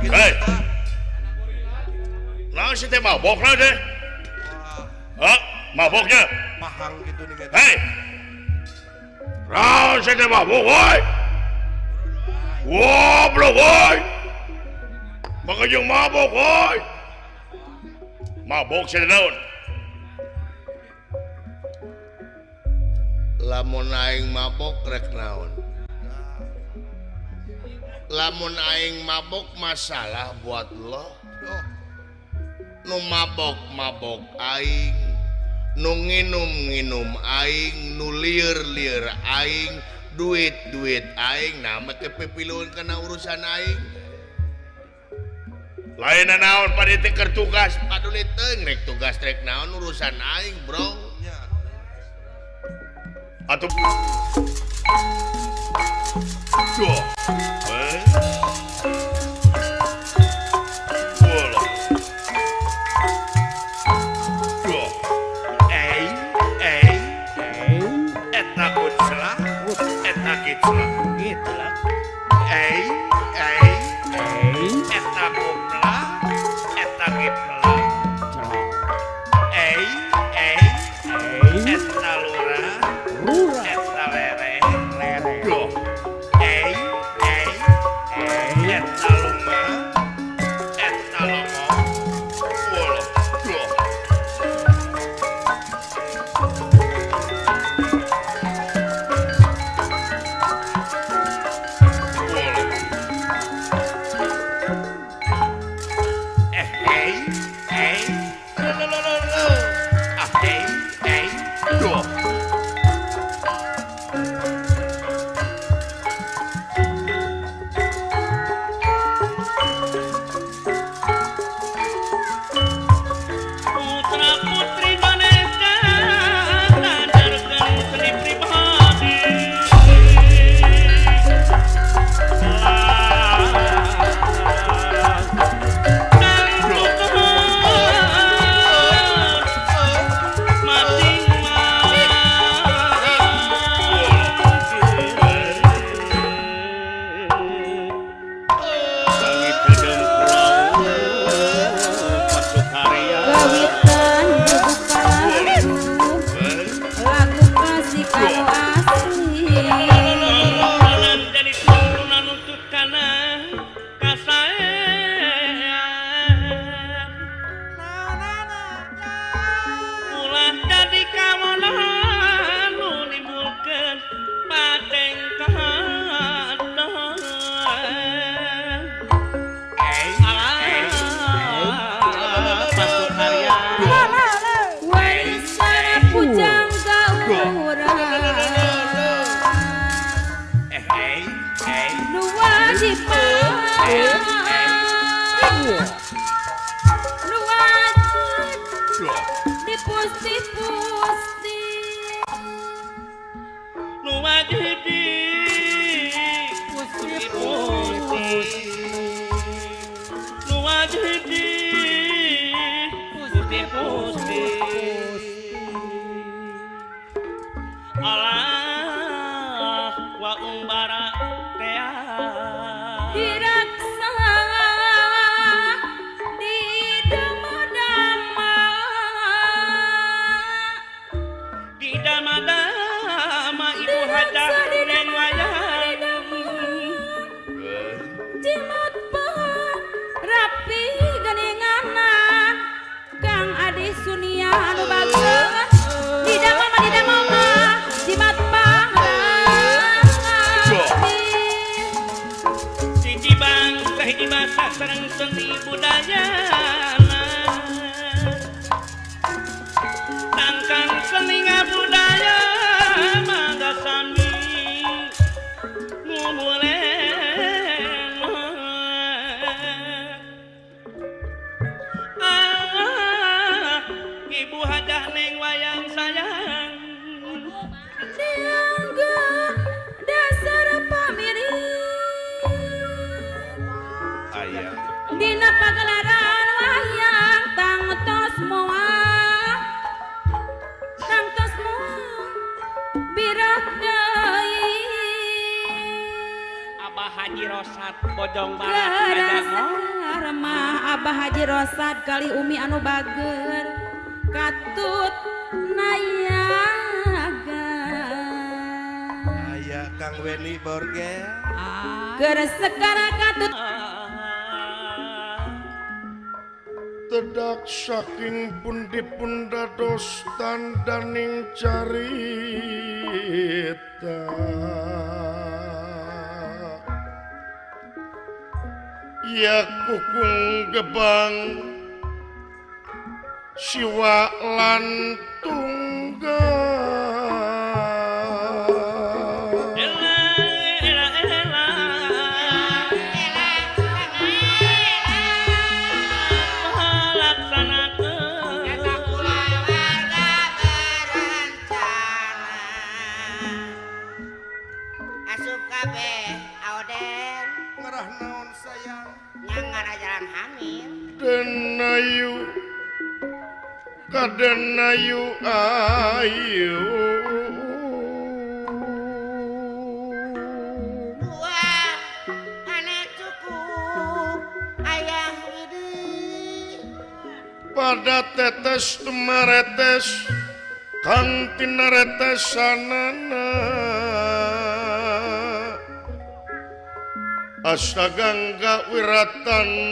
Hei, naon sih teh mabok lah deh? Hah, maboknya? Mahang gitu nih. Hei, naon sih teh mabok, woi? Goblok, woi! Makanya mabok, woi! Mabok sih naon? Lamun aing mabok rek naon? Lamun aing mabok masalah buat lo. Nu mabok aing, nu nginum aing, nu lieur aing, duit aing, nah make pepiluan kana urusan aing. Lain naon pada keur tugas. Paduli teung rek tugas rek naon urusan aing, bro. Atuh. Duh. Bola. Duh. Eta kutslah. Eta kitslah. Gitulah. Eta kuplah. Eta kiplah. Eta lurah. Eta lere. Duh. Eta lumah. Eta lomong. Bola. Duh. Putra putri manehna ngajarkeun seni pribadi. Gawitan buka lagu kasih karo asih. Jadi turunan untuk kana kasaean. Ulah jadi kamonan nu nimbulkeun patengkahan. Masuk karya. Warisan pujangga urang nu wajib dipusti-pusti. Nu wajib dipusti-pusti. Nu wajib dipusti-pusti. Allah wa umbara tea. Diraksa di dama-dama. Di dama-dama ibu hadah neng wayang. Jimat pohon rapi geninganna Kang Adi Sunia anu bagus di dama jimat pang Siji bangsa hiji basa sareng seni budayana. Tangkang seni ngabudaya mangga sami ngumulen. Ibu hadah neng wayang sayang. dianggo dasar pamiri Aya. dina pagelaran wayang tangtos moal birak deui Abah Haji Rosat Bojong Barat Gajah Abah Haji Rosad kali Umi anu bager katut nayaga aya Kang Weni Borgel keur sekara katut tedak saking pundi-pun dados tandaning carita ya kukung gebang siwa lan tunggal ela ela ela laksanakeun Eta kula warga berencana asup kabeh aoden ngerah naon sayang nyang ngarajalan hamil denayu kadenayu ayu dua anak cukup ayah widih pada tetes tumaretes kang tinaretesanana astagangga wiratanu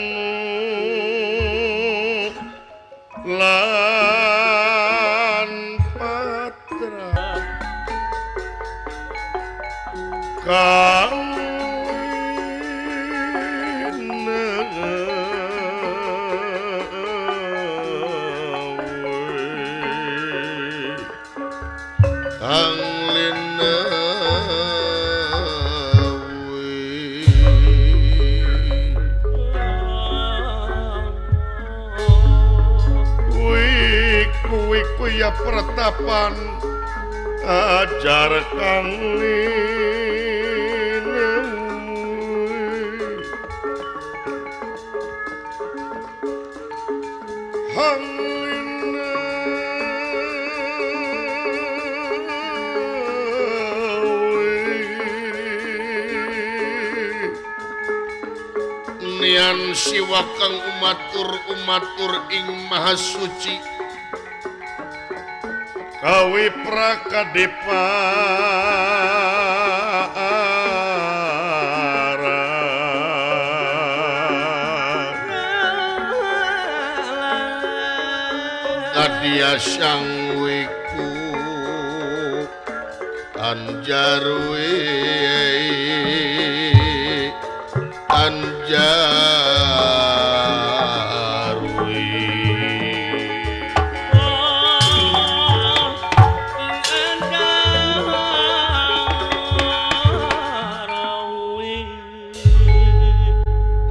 lan patra kuya pertapan ajar kang nian siwa kang umatur ing maha suci kawi prakadepara kadia sang wiku anjarwe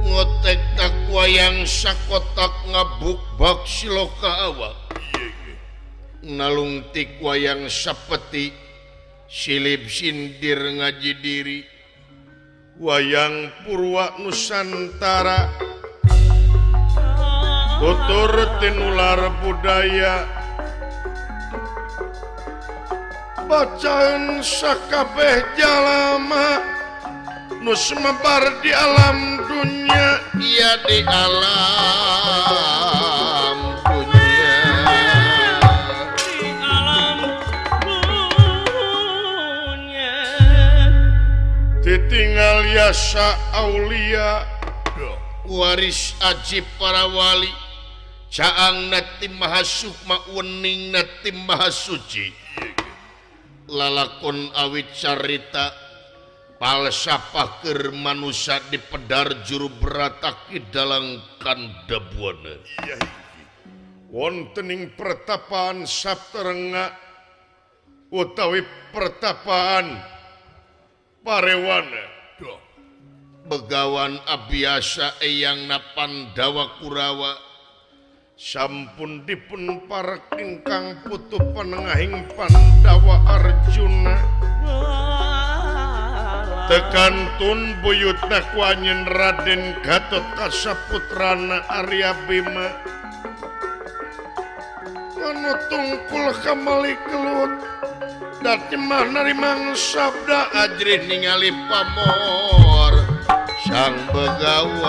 ngotek takwa yang sakotak ngabukbak siloka awak nalungtik wayang sapeti silip sindir ngaji diri wayang purwa nusantara tutur tinular budaya bacaan sakabeh jalama nu sumebar di alam dunia Iya di alam dunia di alam dunia ditinggal yasa aulia waris ajib para wali caang nati maha sukma wening nati maha suci lalakon awit carita palsapah keur manusia di pedar juru berataki dalang kandabuana wontening pertapaan sapterenga utawi pertapaan parewana begawan abiasa eyang napan dawa kurawa sampun dipun parek ingkang putu panengahing Pandawa Arjuna tekantun buyutna kuanyen Raden Gatot Kasaputrana Arya Bima anu tungkul kamali kelut dati mah narimang sabda ajrih ningali pamor sang begawan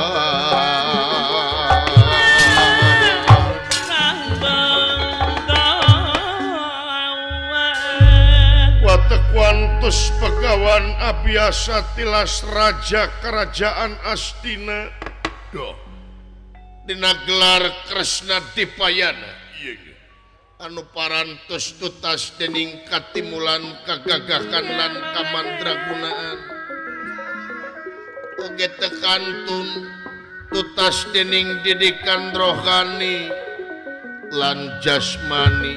parantos pegawan abiasa tilas raja kerajaan Astina dina gelar Kresna Dipayana anu parantos tutas dening katimulan kagagahan lan kamandragunaan oge tekantun tutas dening didikan rohani lan jasmani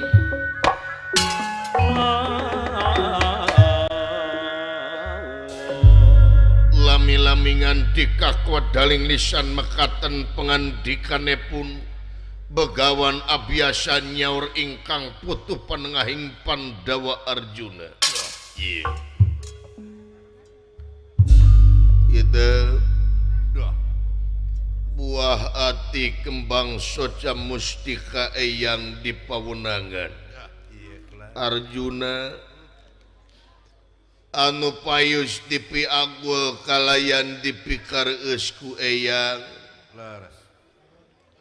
lami-lamingan dikakwadaling lisan mekaten pengandikanepun begawan abiasa nyaur ingkang putu panengahing Pandawa Arjuna. Ida buah ati kembang soca mustika eyang di pawunangan Arjuna anu payus dipi agul kalayan dipikar eusku eyang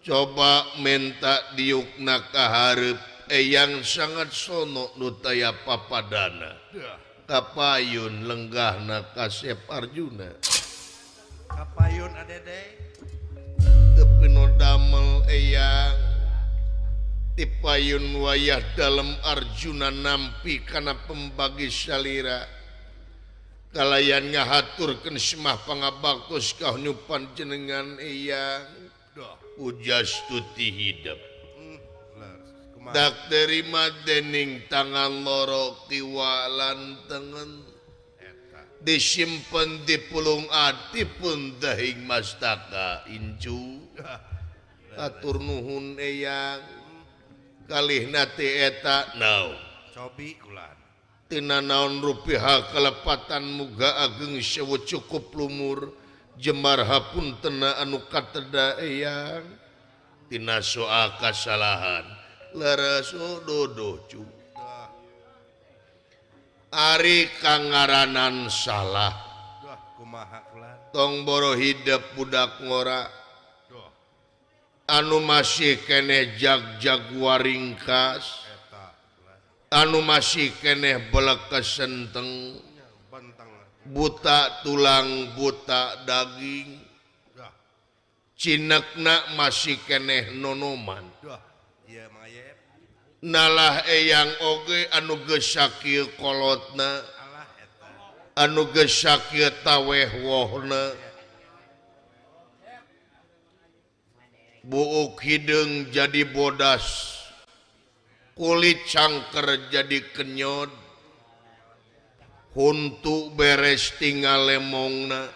coba menta diukna kaharep eyang sangat sono nutaya papadana kapayun lenggahna kasep Arjuna kapayun adede tepino damel eyang tipayun wayah dalam Arjuna nampi kana pembagi salira kalayan ngahaturkeun semah pangabaktos kahnyupan jenengan eyang ujas tuti hidup dak terima dening tangan loro kiwa lan tengen disimpen di pulung ati pun dahing mastaka incu atur nuhun eyang kalih nate eta naon cobi kulan tina naon rupiah kelepatan muga ageng sewu cukup lumur jemar hapun tena anu kateda eyang tina soal kasalahan leres dodo cu ari kangaranan salah kumaha kulan tong boro hidup budak ngora anu masih keneh jag-jag waringkas anu masih keneh belek kesenteng buta tulang buta daging cinekna masih keneh nonoman nalah eyang oge anu geus sakieu kolotna anu geus sakieu taweh wohna buuk hideung jadi bodas kulit cangker jadi kenyod huntu beres tinggal lemongna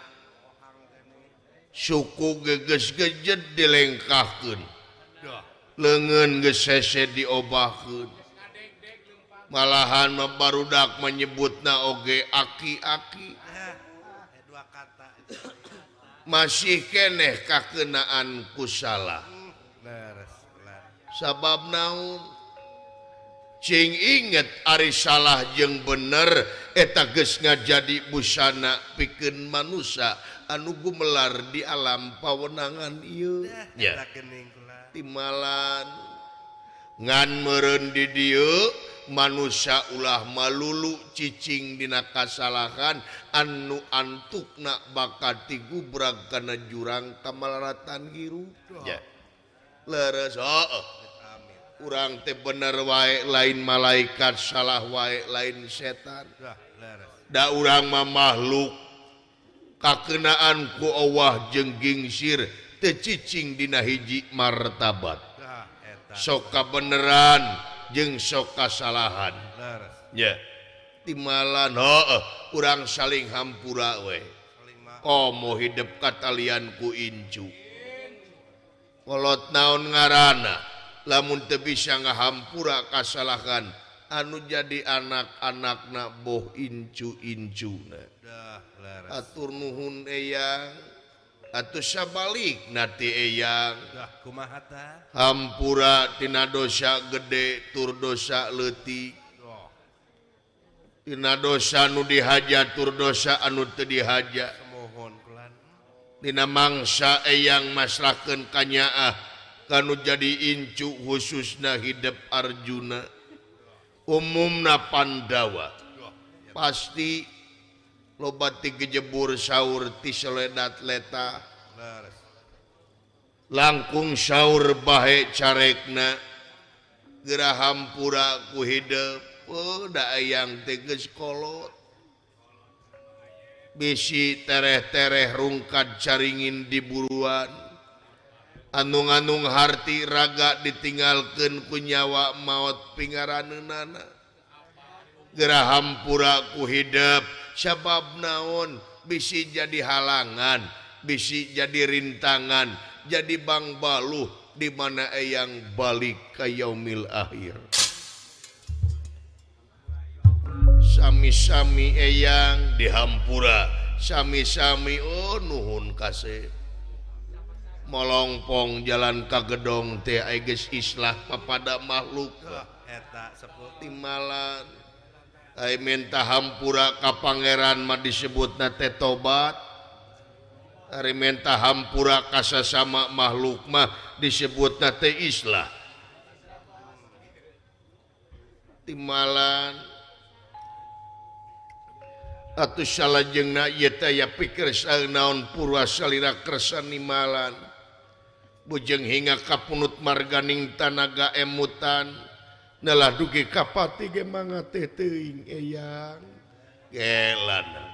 suku geges gejet dilengkahkeun leungeun geus sese diobahkeun malahan barudak menyebutna oge aki-aki masih keneh kakenaan kusalah sabab naon cing inget ari salah jeung bener eta geus ngajadi busana pikeun manusia anu gumelar di alam pawenangan ieu nya timalan ngan meureun di dieu manusia ulah malulu cicing dina kasalahan anu antukna bakati gubrag kana jurang kamalaratan hirup ya leres urang teh bener wae lain malaikat salah wae lain setan da urang mah makhluk kakenaan ku Allah jeung gingsir teu cicing dina hiji martabat sok kabeneran jeung sok kasalahan nya timalan urang saling hampura we komo hidup katalian ku incu kolot naon ngaranna lamun teu bisa ngahampura kasalahan anu jadi anak-anakna boh incu-incuna atur nuhun eyang atuh sabalik nati eyang kumaha tah hampura tina dosa gede tur dosa leutik tina dosa nu dihaja tur dosa anu teu dihaja mohon kulan dina mangsa eyang masrahkeun ka nyaah kanu jadi incu khususna hidup Arjuna umumna Pandawa pasti loba ti gejebur saur ti seledat leta Leres. langkung saur bahe carekna geura hampura ku hidup da ayang teges kolot bisi tereh-tereh rungkad caringin di buruan anu-anung harti raga ditinggalkeun ku nyawa maut pingaraneunana geura hampura ku hidup sabab naon bisi jadi halangan bisi jadi rintangan jadi bang baluh di mana eyang balik ka yaumil akhir sami-sami eyang dihampura sami-sami nuhun kasih molongpong jalan ka gedong teh geus islah papada makhluk Eta sepuh. timalan ai minta hampura ka pangeran mah disebutna teh tobat ari minta hampura ka sasama makhluk mah disebutna teh islah timalan atuh salajengna ieu teh ya pikir naon purwa salira kersa nimalan bujeng hingga kapunut marganing tanaga emutan nalah dugi kapati ge mangga teh teuing eyang gelana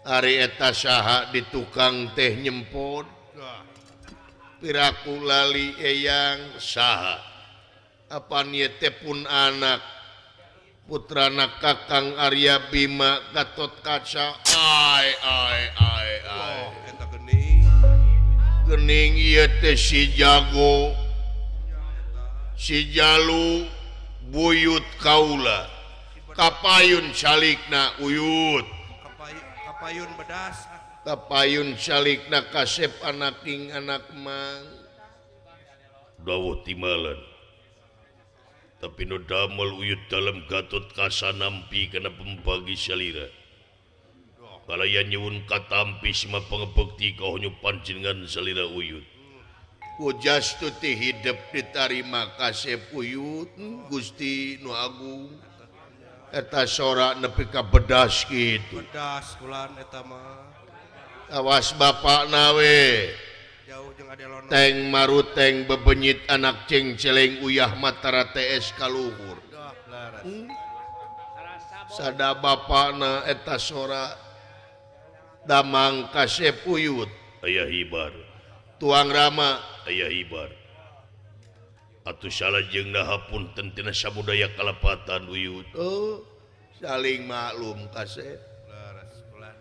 ari eta saha di tukang teh nyempod piraku lali eyang saha apan ieu teh pun anak putrana Kakang Arya Bima Gatot Kaca ai Eta geuning. geuning ieu teh si jago si jalu buyut kaula kapayun salikna uyut Kapayun bedas. kapayun salikna kasep anaking anak mang dawuh timalan tapi nu damel uyut dalam Gatot Kaca nampi kana pembagi salira kalaya nyuwun katampi sima pangebekti kahonyo panjenengan salira uyut Pujastu ti hidup ditarima kasep uyut Gusti nu agung eta sorak nepi ka bedas kitu Bedas kulan eta mah. awas bapak nawe Jauh jeung adelona. teng maruteng bebenyit anak cengceleng uyah matara TS kaluhur Leres. sada bapakna eta sorak damang kasep uyut aya hibar tuang rama aya hibar atuh salajengna hapunten tina sabudaya kalapatan uyut saling maklum kasep Leres kulan.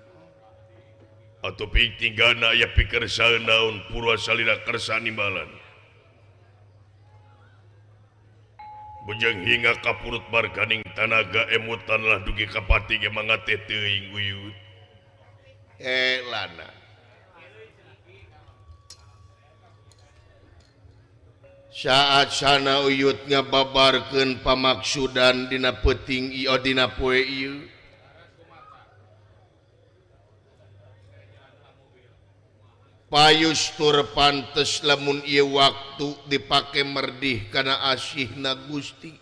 Atau pingtinggana aya pikersaeun naon purwa salira kersa nimbalan bujang hingga kapurut marganing tanaga emutan lah dugi kapati ge mangga teh teuing uyut lana saat sana uyut ngababarkeun pamaksudan dina peuting ieu dina poe ieu payus tur pantes lamun ieu waktu dipake merdih kana asihna Gusti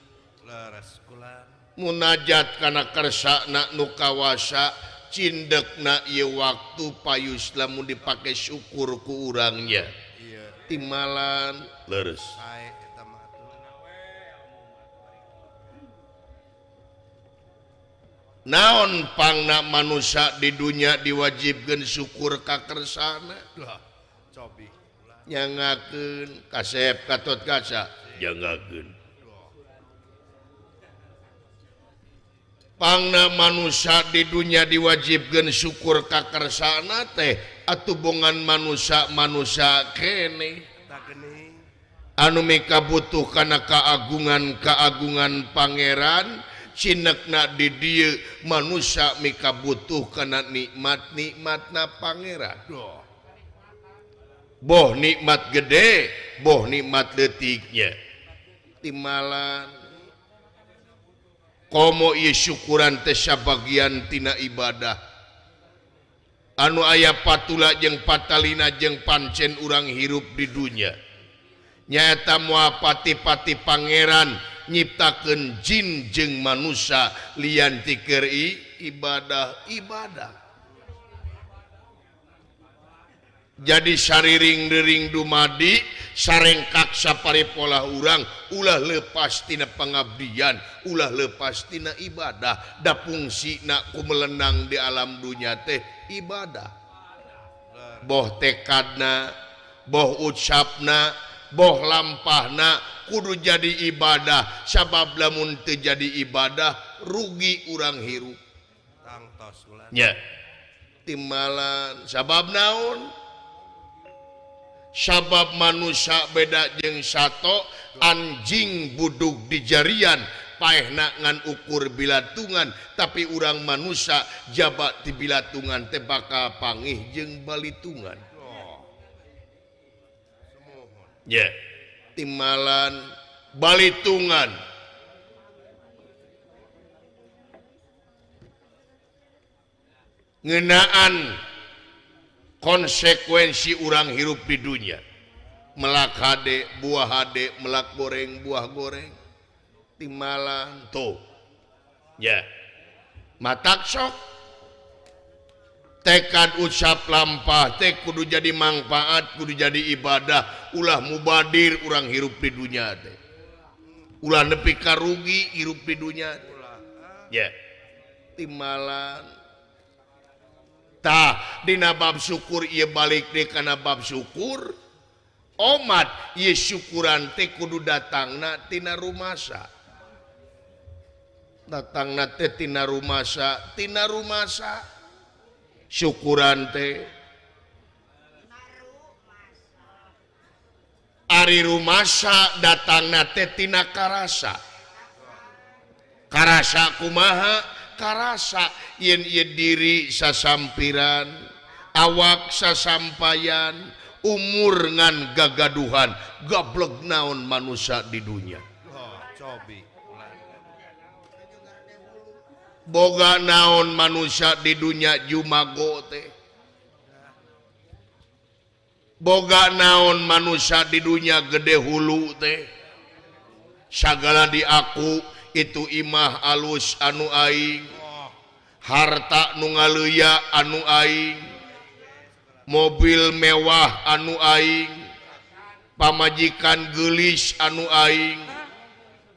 Leres kulan. munajat kana kersana nu kawasa cindekna ieu waktu payus lamun dipake syukur ku urangnya Iya. timalan leres Sae eta mah tuh. naon pangna manusia di dunia diwajibkeun syukur ka kersana Dah, cobi kulan. nyangakeun kasep Gatot Kaca jangakeun pangna manusia di dunia diwajibkeun syukur ka kersana teh atubongan manusia kene Eta geuning. anu mikabutuh kana kaagungan pangeran cinekna di dieu manusia mikabutuh kana nikmatna pangeran boh nikmat gede boh nikmat leutiknya timalan komo ieu syukuran teh sabagian tina ibadah anu aya patula jeung patalina jeung pancen urang hirup di dunya nyaeta moal pati-pati pangeran nyiptakeun jin jeung manusia lian ti keur ibadah. Jadi sariring-dering dumadi sarengkak saparipola urang ulah lepas tina pangabdian, ulah lepas tina ibadah, da fungsina ku melenang di alam dunya teh ibadah. Boh tekadna, boh ucapna, boh lampahna kudu jadi ibadah. Sabab lamun teu jadi ibadah rugi urang hirup. Tangtos ulah. Nya. Timbalan sabab naon? Sabab manusia beda jeung sato, anjing budug di jarian paehna ngan ukur bilatungan, tapi urang manusia jabat di bilatungan teh bakal pangih jeung balitungan. Ya, timbalan balitungan. Ngeunaan konsekuensi urang hirup di dunia. Melak hade, buah hade, melak goreng, buah goreng. Timbalan tuh. Ya. Matak sok. Tekad ucap lampah teh kudu jadi manfaat, kudu jadi ibadah, ulah mubadir urang hirup di dunia teh. Ulah nepi ka rugi hirup di dunia teh. Ya. Timbalan tah dina bab syukur ieu balik deui kana bab syukur. Omat ieu syukuran teh kudu datangna tina rumasa. Datangna teh tina rumasa, syukuran teh ari rumasa datangna teh tina karasa. Karasa kumaha? Karasa yen ieu diri sasampiran, awak sasampayan, umur ngan gagaduhan, gablek naon manusia di dunia. Oh, cobi ulah. Boga naon manusia di dunia jumago teh. Boga naon manusia di dunia gede hulu teh. Sagala di aku itu imah alus anu aing, harta nu ngaleuya anu aing, mobil mewah anu aing, pamajikan geulis anu aing,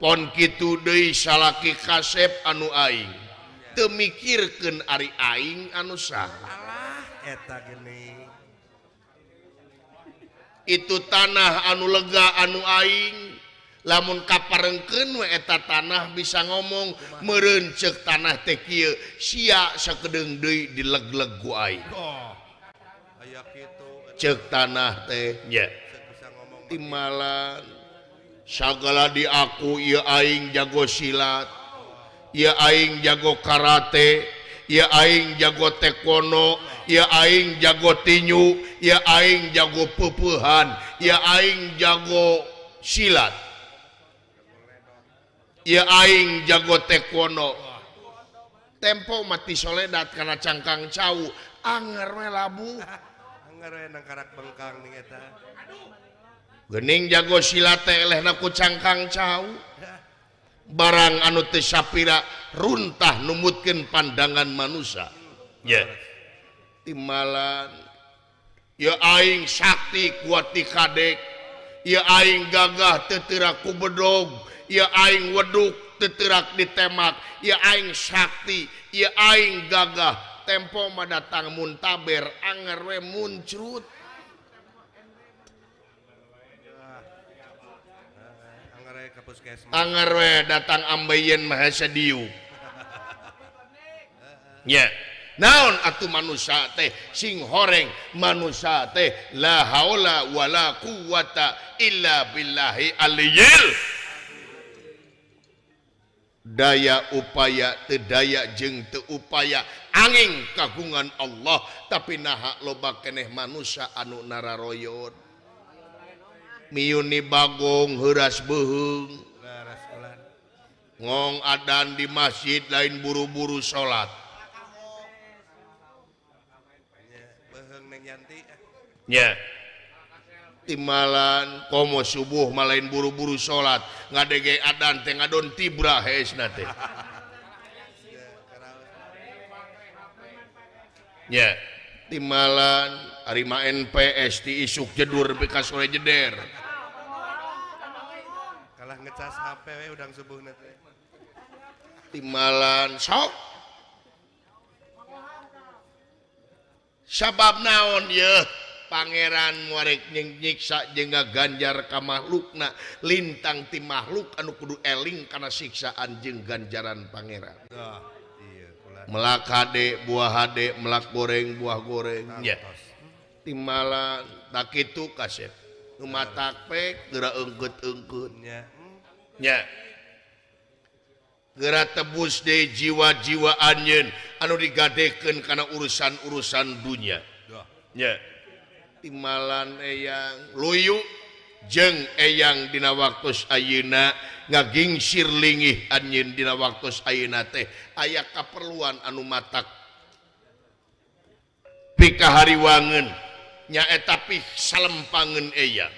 pon kitu deui salaki kasep anu aing. Teu mikirkeun ari aing anu saha. Alah eta geuning. Itu tanah anu lega anu aing. Lamun kaparengkeun we eta tanah bisa ngomong meureun ceuk tanah teh kieu sia sakedeung deui dileg-leg ku aing. Oh. Aya kitu Ceuk tanah teh nya bisa ngomong timbalan sagala di aku ieu aing jago silat, ieu aing jago karate, ieu aing jago taekwondo, ieu aing jago tinju, ieu aing jago peupeuhan, ieu aing jago silat. Ya aing jago taekwondo. Tempo mati soledat karena cangkang cau. Anger we labu. anger we nang karak bengkang ning eta. Geuning jago silat teh elehna ku cangkang cau. Barang anu teu sapira runtah numutkeun pandangan manusia. Ya. Timbalan. Ya aing sakti kuat ti kadek. Ya aing gagah teu teurak ku bedog. Ya aing weduk teterak ditemak, ya aing sakti, ya aing gagah. Tempo mah datang muntaber anger we muncrut. Anger we ka puskesmas. Anger we datang ambeien mah sadiu. Ya. Naon atuh manusia teh sing horeng manusia teh la haula wala quwata illa billahi aliyil. Daya upaya teu daya jeung teu upaya angin kagungan Allah, tapi naha loba keneh manusia anu nararoyot. Miyuni bagong heuras beuheung, Laras ulan. ngong adan di masjid lain buru-buru salat. Nya beheung neng Yanti. Nya. Timalan komo subuh malain buru-buru salat ngadege adan teh ngadon tibra heusna teh nya timalan ari main PS ti isuk jedur bika sore jeder Kalah ngecas HP we udang subuhna teh. timalan sok sabab naon ye Pangeran muarek nyiksa jeung ganjar ka makhlukna lintang ti makhluk anu kudu eling kana siksaan jeung ganjaran pangeran Dah, iya kulan. melak hade buah hade melak goreng buah goreng nya Tos. timalan tak kitu kasep nu matak pek geura eungkeut-eungkeut Nya. nya geura tebus deui jiwa-jiwa anjeun anu digadekeun kana urusan-urusan dunia Dah. nya timalan eyang luyu jeung eyang dina waktos ayeuna ngagingsir lingih anjeun dina waktos ayeuna teh aya kaperluan anu matak pikahariwangeun nyaeta pih salempangeun eyang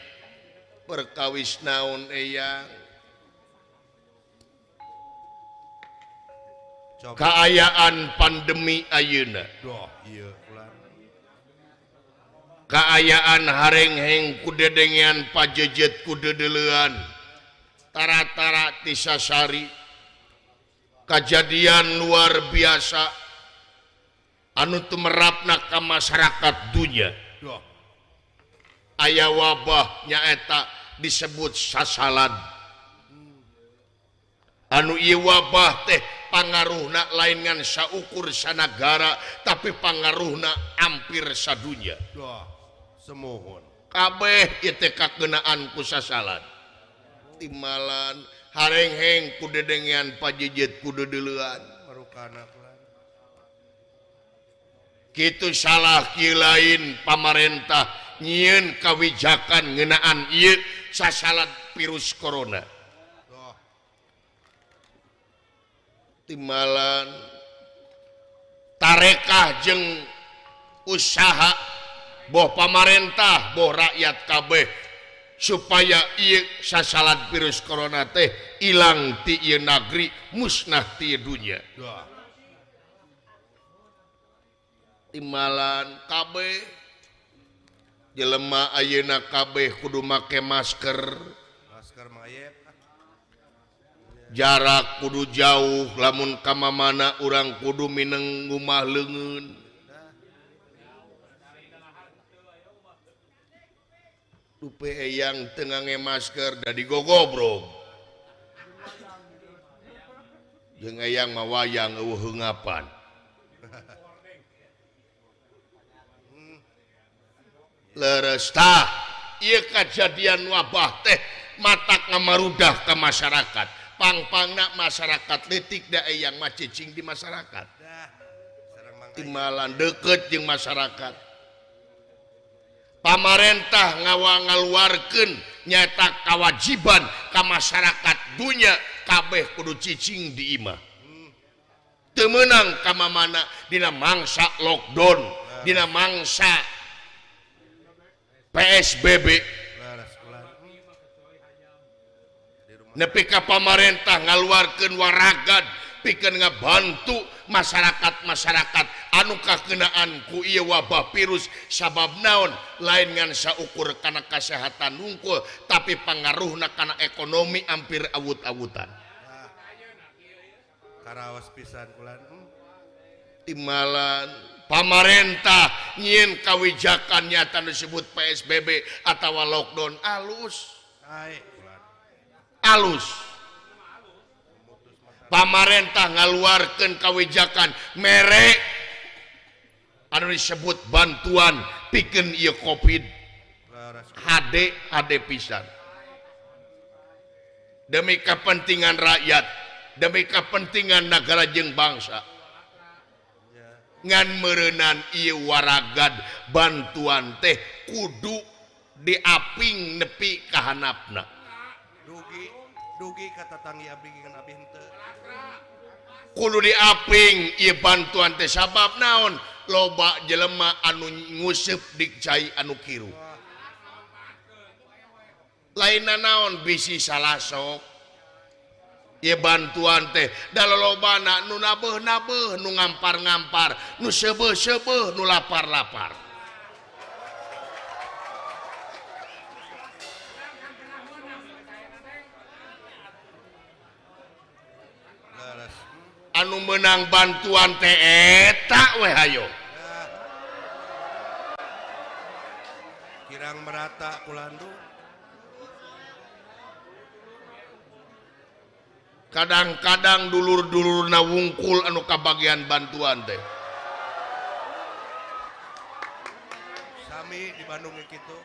perkawis naon eyang Coba. kaayaan pandemi ayeuna Dah, iya kulan. kaayaan hareng-heng kudedengean pajejet kudedelean tara-tara tisasari kejadian luar biasa anu tumerapna ka masyarakat dunia Dah. aya wabah nyaeta disebut sasalad anu ieu wabah teh pangaruhna lain ngan saukur sanagara tapi pangaruhna hampir sadunya Dah. Semohon. kabeh ieu teh kakeunaan ku sasalad timalan hareng-heng kudedengean pajejet kudedelean Marukana kulan. kitu salah kieu lain pamarentah nyieun kawijakan ngeunaan ieu sasalad virus corona Dah. timalan tarekah jeung usaha boh pamarentah boh rakyat kabeh supaya ieu sasalad virus corona teh ilang ti ieu nagri musnah ti dunya Dah. timalan kabeh jelema ayeuna kabeh kudu make masker Masker mayep. jarak kudu jauh lamun ka mamana urang kudu mineng ngumah leungeun dupe eyang tengah nge masker da digogobrog jeung eyang mawayang eueuh heungapan leres tah ieu kajadian wabah teh matak ngamarudah ka masyarakat pangpangna masyarakat leutik da eyang mah cicing di masyarakat Dah. Sareng mangga. timalan deket jeung masyarakat pamarentah ngaluarkeun nyata kewajiban ka masyarakat dunya kabeh kudu cicing di imah teu meunang ka mamana dina mangsa lockdown dina mangsa PSBB Laras kulan. nepi ka pamarentah ngaluarkeun waragan pikeun ngabantu masyarakat-masyarakat anu kakeunaan ku ieu wabah virus sabab naon lain ngan saukur kana kasehatan hungkul tapi pangaruhna kana ekonomi hampir awut-awutan Karaos pisan kulan. timalan pamarentah nyieun kawijakan nyata disebut PSBB atawa lockdown alus Hai kulan. alus pamarentah ngaluarkeun kawijakan mere anu disebut bantuan pikeun ieu Covid Laras HD pisan demi kepentingan rakyat demi kepentingan negara jeung bangsa ngan meureunan ieu waragad bantuan teh kudu diaping nepi ka handapna dugi kata tangi abdi ngan abdi henteu. kudu diaping ieu bantuan teh sabab naon loba jelema anu nguseup di cai anu kiru lain naon bisi salah sok ye bantuan teh da lolobana nu nabeuh-nabeuh nu ngampar-ngampar nu seubeuh-seubeuh nu lapar-lapar Laras. anu menang bantuan teh eta we hayo Kirang merata kulandu. kadang-kadang dulur-dulurna wungkul anu kabagian bantuan teh Sami di Bandung kitu.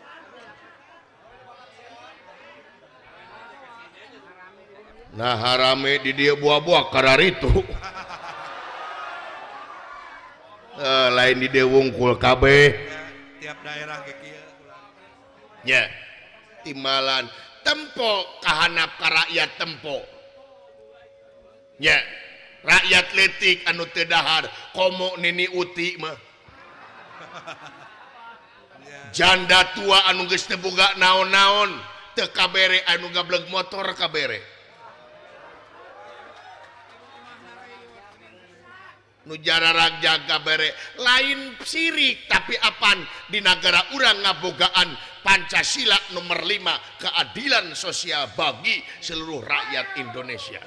nah harame di dia buah-buah kararitu lain di dia wungkul kabeh Ya, tiap daerah ge kieu. nya timalan tempo kahanap ka rakyat tempo nya rakyat letik anu teu dahar komo nini uti mah janda tua anu geus teu boga naon-naon teu kabere anu gableg motor kabere nu jararag jaga bere lain sirik tapi apan di negara urang ngabogaan Pancasila nomor 5 keadilan sosial bagi seluruh rakyat Indonesia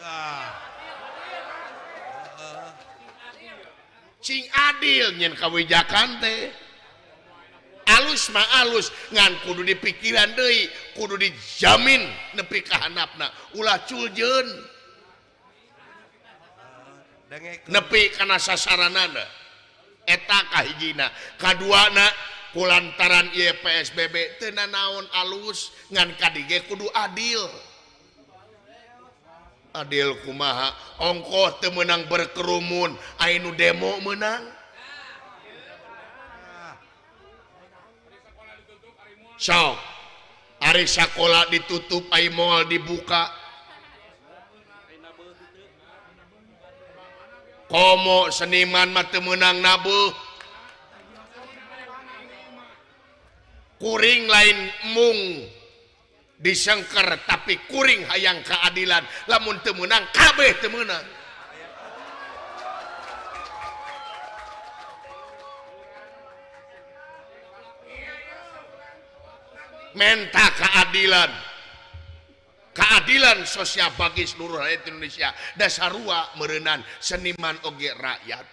cing adil nyen kawijakan teh alus mah alus ngan kudu dipikiran deui kudu dijamin nepi ka handapna ulah culjeun Dengek nepi kana sasaranana eta kahijina kaduana kulantaran ieu PSBB teu naon alus ngan kadige kudu adil adil kumaha ongkoh teu meunang berkerumun anu demo meunang sok ari sakola ditutup ai moal dibuka komo seniman mah teu meunang nabeuh kuring lain mung disengker tapi kuring hayang keadilan lamun teu meunang kabeh teu meunang menta keadilan sosial bagi seluruh rakyat Indonesia dasarua meureunnan seniman oge rakyat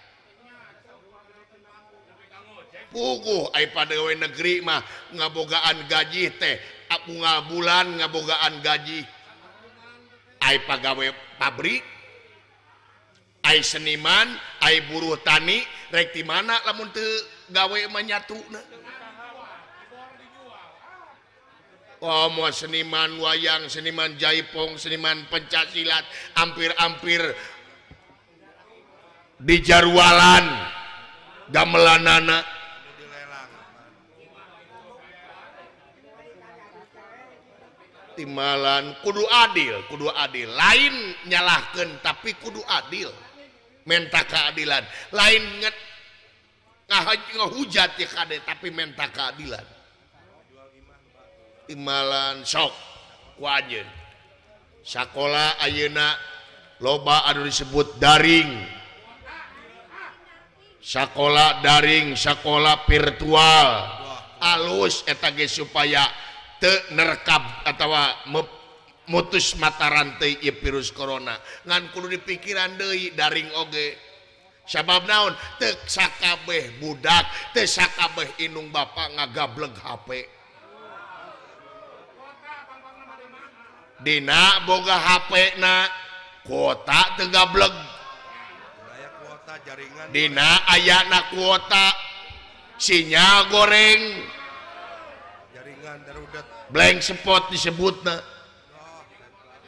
puguh ai pagawe negeri mah ngabogaan gaji teh bunga bulan ngabogaan gaji ai pagawe pabrik ai seniman ai buruh tani rek di mana lamun teu gawe manyatuna mau seniman wayang, seniman jaipong, seniman pencaksilat, hampir-hampir di jarwalan gamelanana timalan kudu adil lain nyalahkeun tapi kudu adil menta keadilan lain ngahujat ya kade tapi menta keadilan timalan sok wajen sakola ayeuna loba anu disebut daring sakola daring sakola virtual alus eta ge supaya teu nerekab atawa mutus mata rantai ieu virus corona ngan kudu dipikiran deui daring oge sabab naon teu sakabeh budak teu sakabeh indung bapa ngagableg HP dina boga HP na kuota teu gableg aya kuota jaringan dina ayana kuota sinyal goreng jaringan darurat blank spot disebutna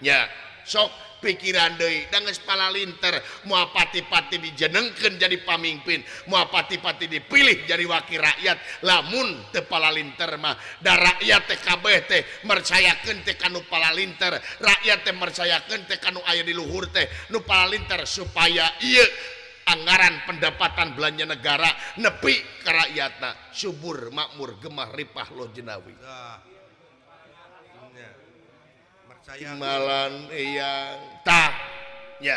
ya sok pikiran deui da geus palalinter moal pati-pati dijenengkeun jadi pamimpin moal pati-pati dipilih jadi wakil rakyat lamun teu palalinter mah da rakyat teh kabeh teh mercayakeun teh kanu palalinter rakyat teh mercayakeun teh kanu aya di luhur teh nu palalinter supaya ieu anggaran pendapatan belanja negara nepi ka rakyatna subur makmur gemah ripah lo jenawi percaya Timbalan eyang tah nya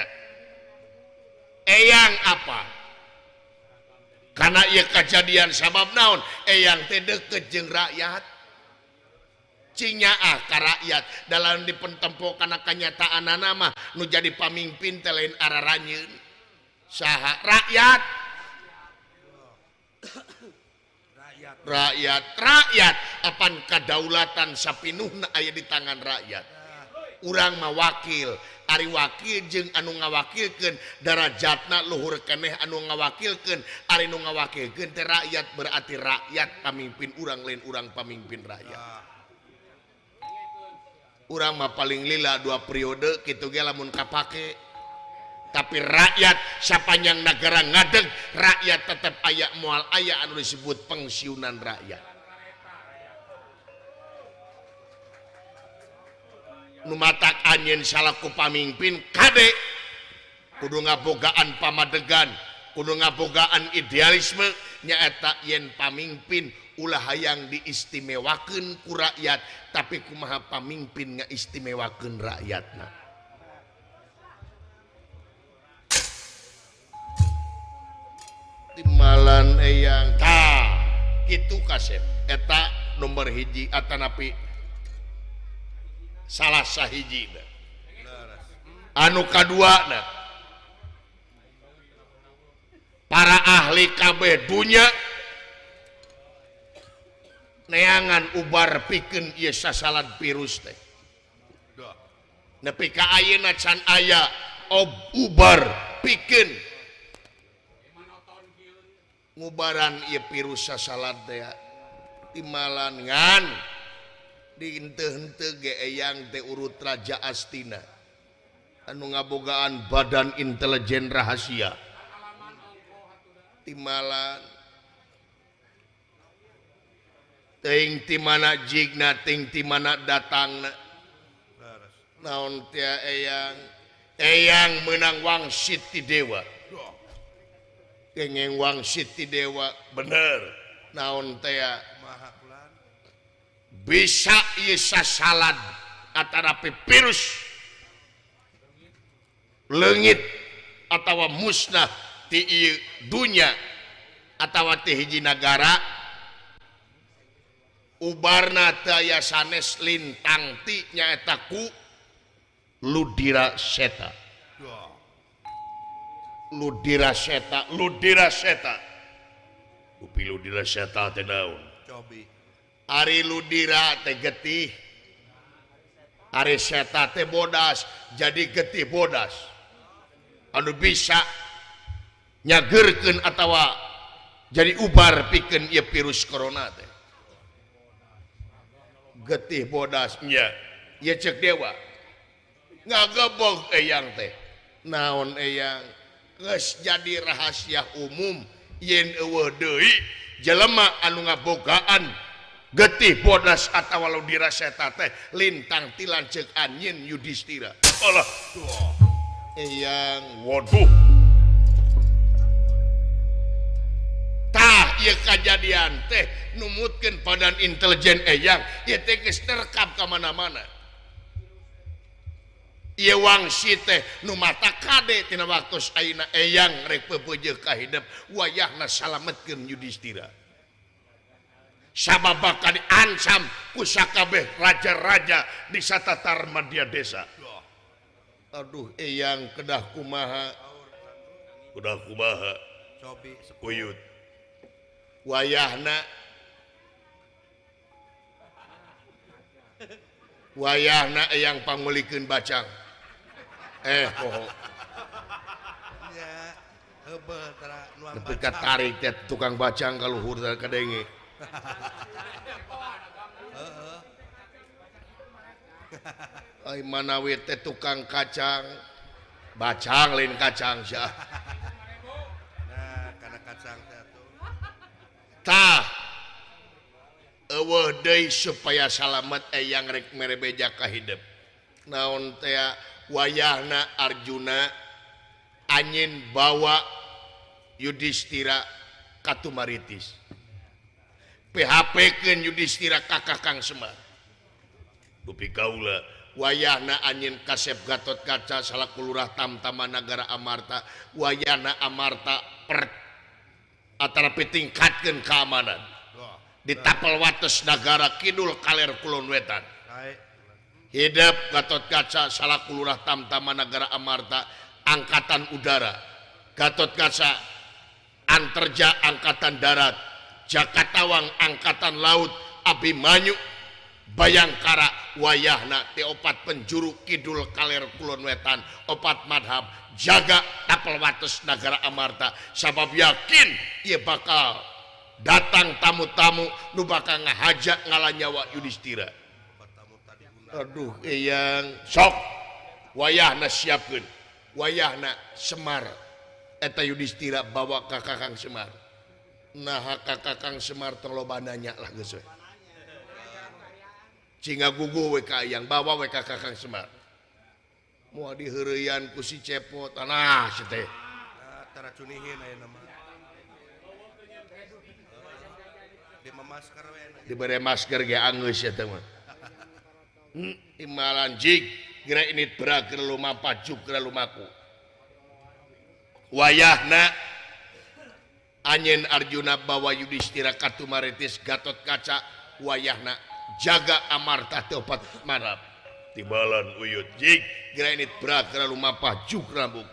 eyang apa karena ieu kejadian sabab naon eyang teh deukeut jeung rakyat cinyaah ka rakyat dalam dipentempo kana kanyataanana mah nu jadi pamimpin teh lain araranyeun saha rakyat rakyat apan kadaulatan sapinuhna aya di tangan rakyat urang mah wakil ari wakil jeung anu ngawakilkeun darajatna luhur keneh anu ngawakilkeun ari nu ngawakilkeun teh rakyat berarti rakyat pamimpin urang lain urang pamimpin rakyat urang mah paling lila 2 periode kitu ge lamun kapake tapi rakyat sapanjang negara ngadeg rakyat tetap aya moal aya anu disebut pensiunan rakyat nu matak anjeun salaku pamimpin kade kudu ngabogaan pamadegan kudu ngabogaan idealisme nyaeta yen pamimpin ulah hayang diistimewakeun ku rakyat tapi kumaha pamimpin ngaistimewakeun rakyatna timbalan eyang tah kitu kasep eta nomor hiji atanapi salah sahiji anu kaduana para ahli kabeh dunya neangan ubar pikeun ieu sasalad virus teh nepi ka ayeuna can aya ubar pikeun ngubaran ieu virus sasalad teh timbalan ngan di henteu-henteu ge eyang teh urut Raja Astina anu ngabogaan badan intelijen rahasia timbalan teuing ti mana jigna teuing ti mana datangna naon teh eyang meunang wangsit ti dewa kengeng wangsit ti dewa bener naon teh bisa ieu sasalad antara virus leungit atawa musnah ti ieu dunya atawa ti hiji nagara ubarna teu aya sanes lintang ti nyaeta ku ludira seta upi ludira seta teh naon cobi ari ludira teh getih ari seta teh bodas jadi getih bodas anu bisa nyageurkeun atawa jadi ubar pikeun ieu virus corona teh getih bodas nya ieu ceuk dewa ngagebog eyang teh naon eyang geus jadi rahasia umum yen eueuh deui jelema anu ngabogaan getih bodas atawa ludira seta teh lintang ti lanceuk anjeun Yudhistira alah eyang waduh tah ieu kajadian teh numutkeun badan intelijen eyang ieu teh geus terekam ka mana-mana ieu wangsit teh nu mata kade tina waktos ayeuna eyang rek peupeujeuh ka hidup wayahna salametkeun Yudhistira sababaka diancam ku sakabeh raja-raja di satatar madya desa aduh eyang kedah kumaha cobi uyut wayahna eyang pangulikeun bacang poho nya heubeul tara nuang nepi ka tarik teh tukang bacang ka luhur ka denge ai manawi teh tukang kacang bacang lain kacang sia nah kana kacang teh atuh tah eueuh deui supaya salamet eyang rek mere beja ka hidup naon teh wayahna Arjuna anjeun bawa Yudhistira ka Tumaritis PHP-keun Yudhistira ka Kakang Semar. Upi kaula wayahna anjeun Kasep Gatot Kaca salaku lurah Tamtama Nagara Amarta wayahna Amarta atara pitingkatkeun keamanan di tapel wates Nagara Kidul Kaler Kulon Wetan hidup Gatot Kaca salaku lurah Tamtama Nagara Amarta Angkatan Udara Gatot Kaca Anterja Angkatan Darat Jakatawang Angkatan Laut Abimanyu Bayangkara wayahna ti opat penjuru Kidul Kaler Kulon Wetan opat madhab jaga tapel wates Nagara Amarta sabab yakin ieu bakal datang tamu-tamu nu bakal ngahajak ngalanyawa Yudhistira. Aduh eyang sok wayahna siapkeun wayahna Semar eta Yudhistira bawa ka Kakang Semar nah ka Kakang Semar tong loba nanya lah geus we cinga gugu we ka yang bawa we ka Kakang Semar moal diheureuyan ku si Cepot tanah si teh tara cunihin aya nama di memasker we dibere masker ge anggeus eta mah imalan jig geura init berak keur lumampah juk keur lumaku wayahna anjeun Arjuna bawa Yudhistira katumaritis Gatot Kaca wayahna jaga Amarta teu opat marap Timbalan uyut jig geura init berak keur lumampah juk rambuk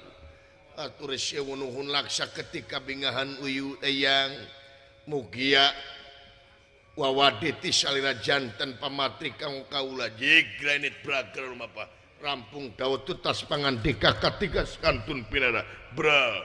atur sewu nuhun laksa ketika bingahan uyut eyang mugia wawaditi salira janten pamatri kang kaula jig granit braker mapa rampung daud tutas pangandika katiga skantun pinana bra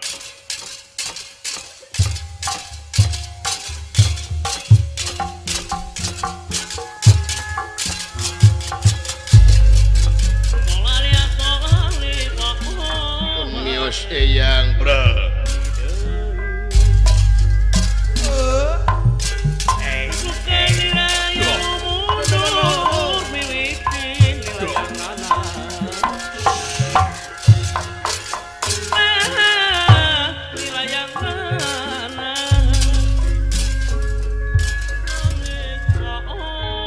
mios eyang bra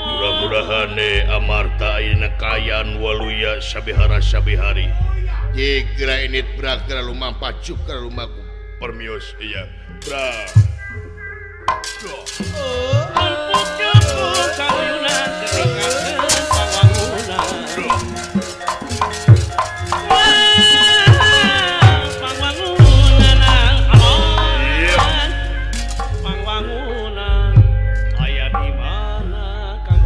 mudah-mudahane Amarta ayeuna kayaan waluya sabihara-sabihari jigra init braker lumampah juk ka lumaku permios iya bra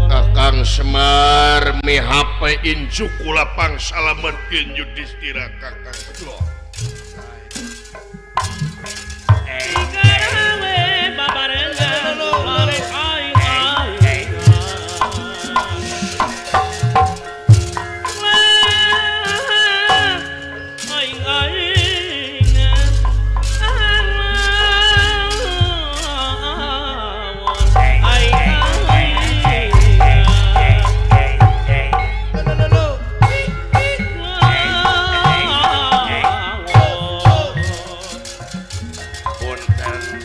Kakang Semar mihape injuk kula pangsalametkeun Yudhistira kakang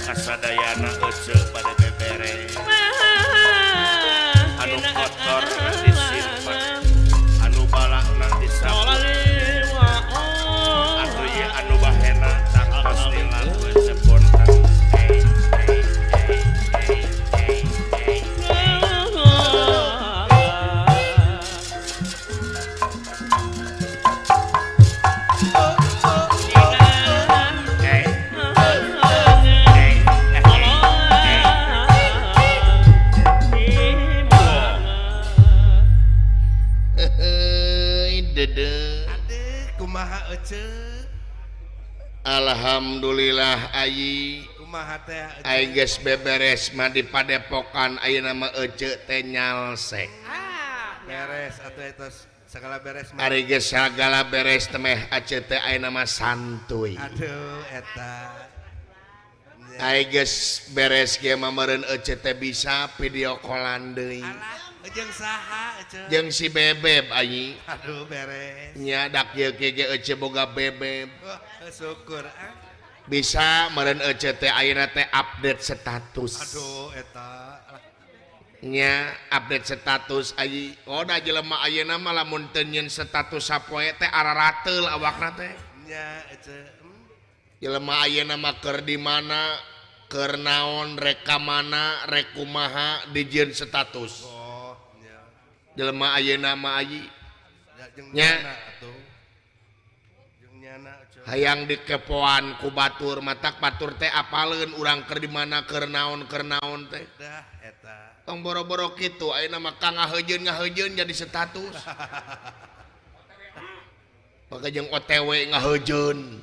kasadayana ece pada bebere anu kotor disimpan anu balak disapu atuh ye anu bahena tangkos dilakueun sepontan kumaha ece alhamdulillah ayi kumaha teh ai geus beberes mah di padepokan ayeuna mah ece teh nyalsek beres atuh eta segala beres mah ari geus sagala beres teh meh ece teh ayeuna mah santuy aduh eta ai geus beres kieu mah meureun ece teh bisa video callan deui alah jeung saha ece jeung si bebeb ayi aduh beres nya dak ieu ge ece boga bebeb wah syukur bisa meureun ece teh ayeuna teh update status aduh eta nya update status ayi da jelema ayeuna mah lamun teu nyieun status sapoe teh ararateul awakna teh nya ece jelema ayeuna mah keur di mana keur naon rek ka mana rek kumaha dijieun status oh nya jelema ayeuna mah ayi ya jeung Nya. nyana atuh jeung nyana ece hayang dikepoan ku batur matak batur teh apaleun urang keur di mana keur naon teh dah eta tong boro-boro kitu ayeuna mah ka ngaheujeun jadi status maka jeung OTW ngaheujeun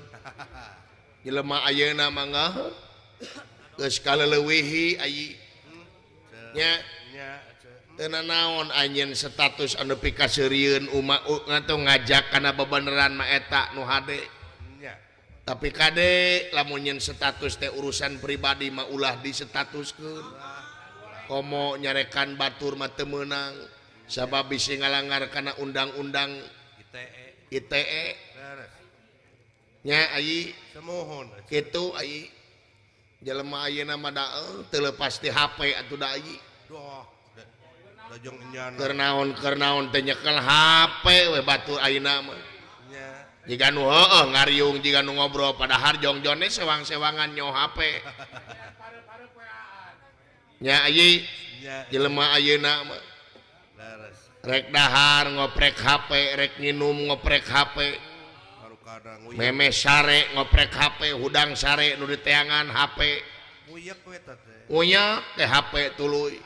jelema ayeuna mah ngah geus kaleuweuhi ayi nya nya ece teu naon anjeun status anu pikaseurieun umat ngatu ngajak kana bebeneran mah eta nu hade nya tapi kade lamun nyeun status teh urusan pribadi mah ulah di statuskeun komo nyarekan batur mah teu meunang sabab bisi ngalanggar kana undang-undang ITE beres nya ayi semohon ece kitu ayi jelema ayeuna mah teu leupas ti HP atuh da ayi doh da jeung nyana keur naon teh nyekel HP we batur ayeuna mah nya jika nu heueuh ngariung jika nu ngobrol padahal jongjone sewang-sewangan nyo HP nya ayi nya jelema ayeuna mah beres rek dahar ngoprek HP rek nginum ngoprek HP baru kadang meme sare ngoprek HP hudang sare nu di teangan HP uyak we teh unya teh HP tuluy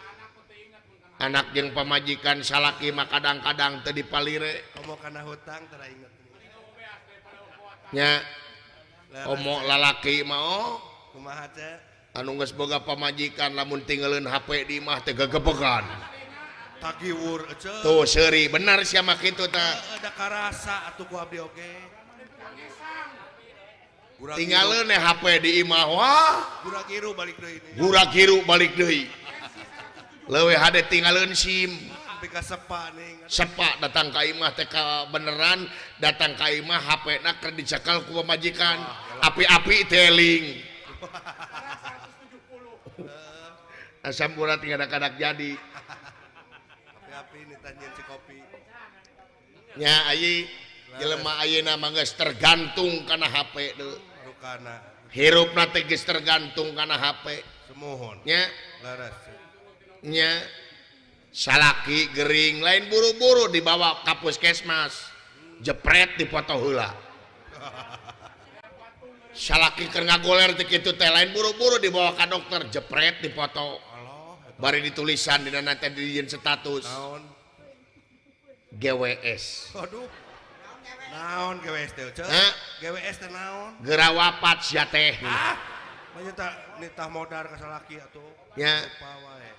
anak jeung pamajikan salaki mah kadang-kadang teu dipalire komo kana hutang tara inget nya omo lalaki mah oh kumaha teh anu geus boga pamajikan lamun tinggalin HP di imah teh gegebegan tagiwur ece tuh seuri benar sia mah kitu teh ada karasa atuh ku abdi oge tinggalin HP di imah wah gura giru balik deui ini gura kiru balik deui leuwih hade tinggalin SIM sampai ka sepa ning sepak datang ka imah teh ka beneran datang ka imah HP-na keur dicekal ku pamajikan api-api teling asam urat ngadak-ngadak jadi api-api ini tanjeun si kopi nya ayi jelema ayeuna mah geus tergantung kana HP deui baru kana hirupna teh geus tergantung kana HP semohon nya laras nya salaki gering lain buru-buru dibawa ka puskesmas jepret dipoto heula salaki keur ngagoler teh kitu teh lain buru-buru dibawa ka dokter jepret dipoto Allah bari ditulisan dina nanti dijieun status naon GWS aduh naon GWS teh ceu Hah? GWS teh naon geura wapat sia teh ah mah nitah modar ka salaki atuh nya lupa wae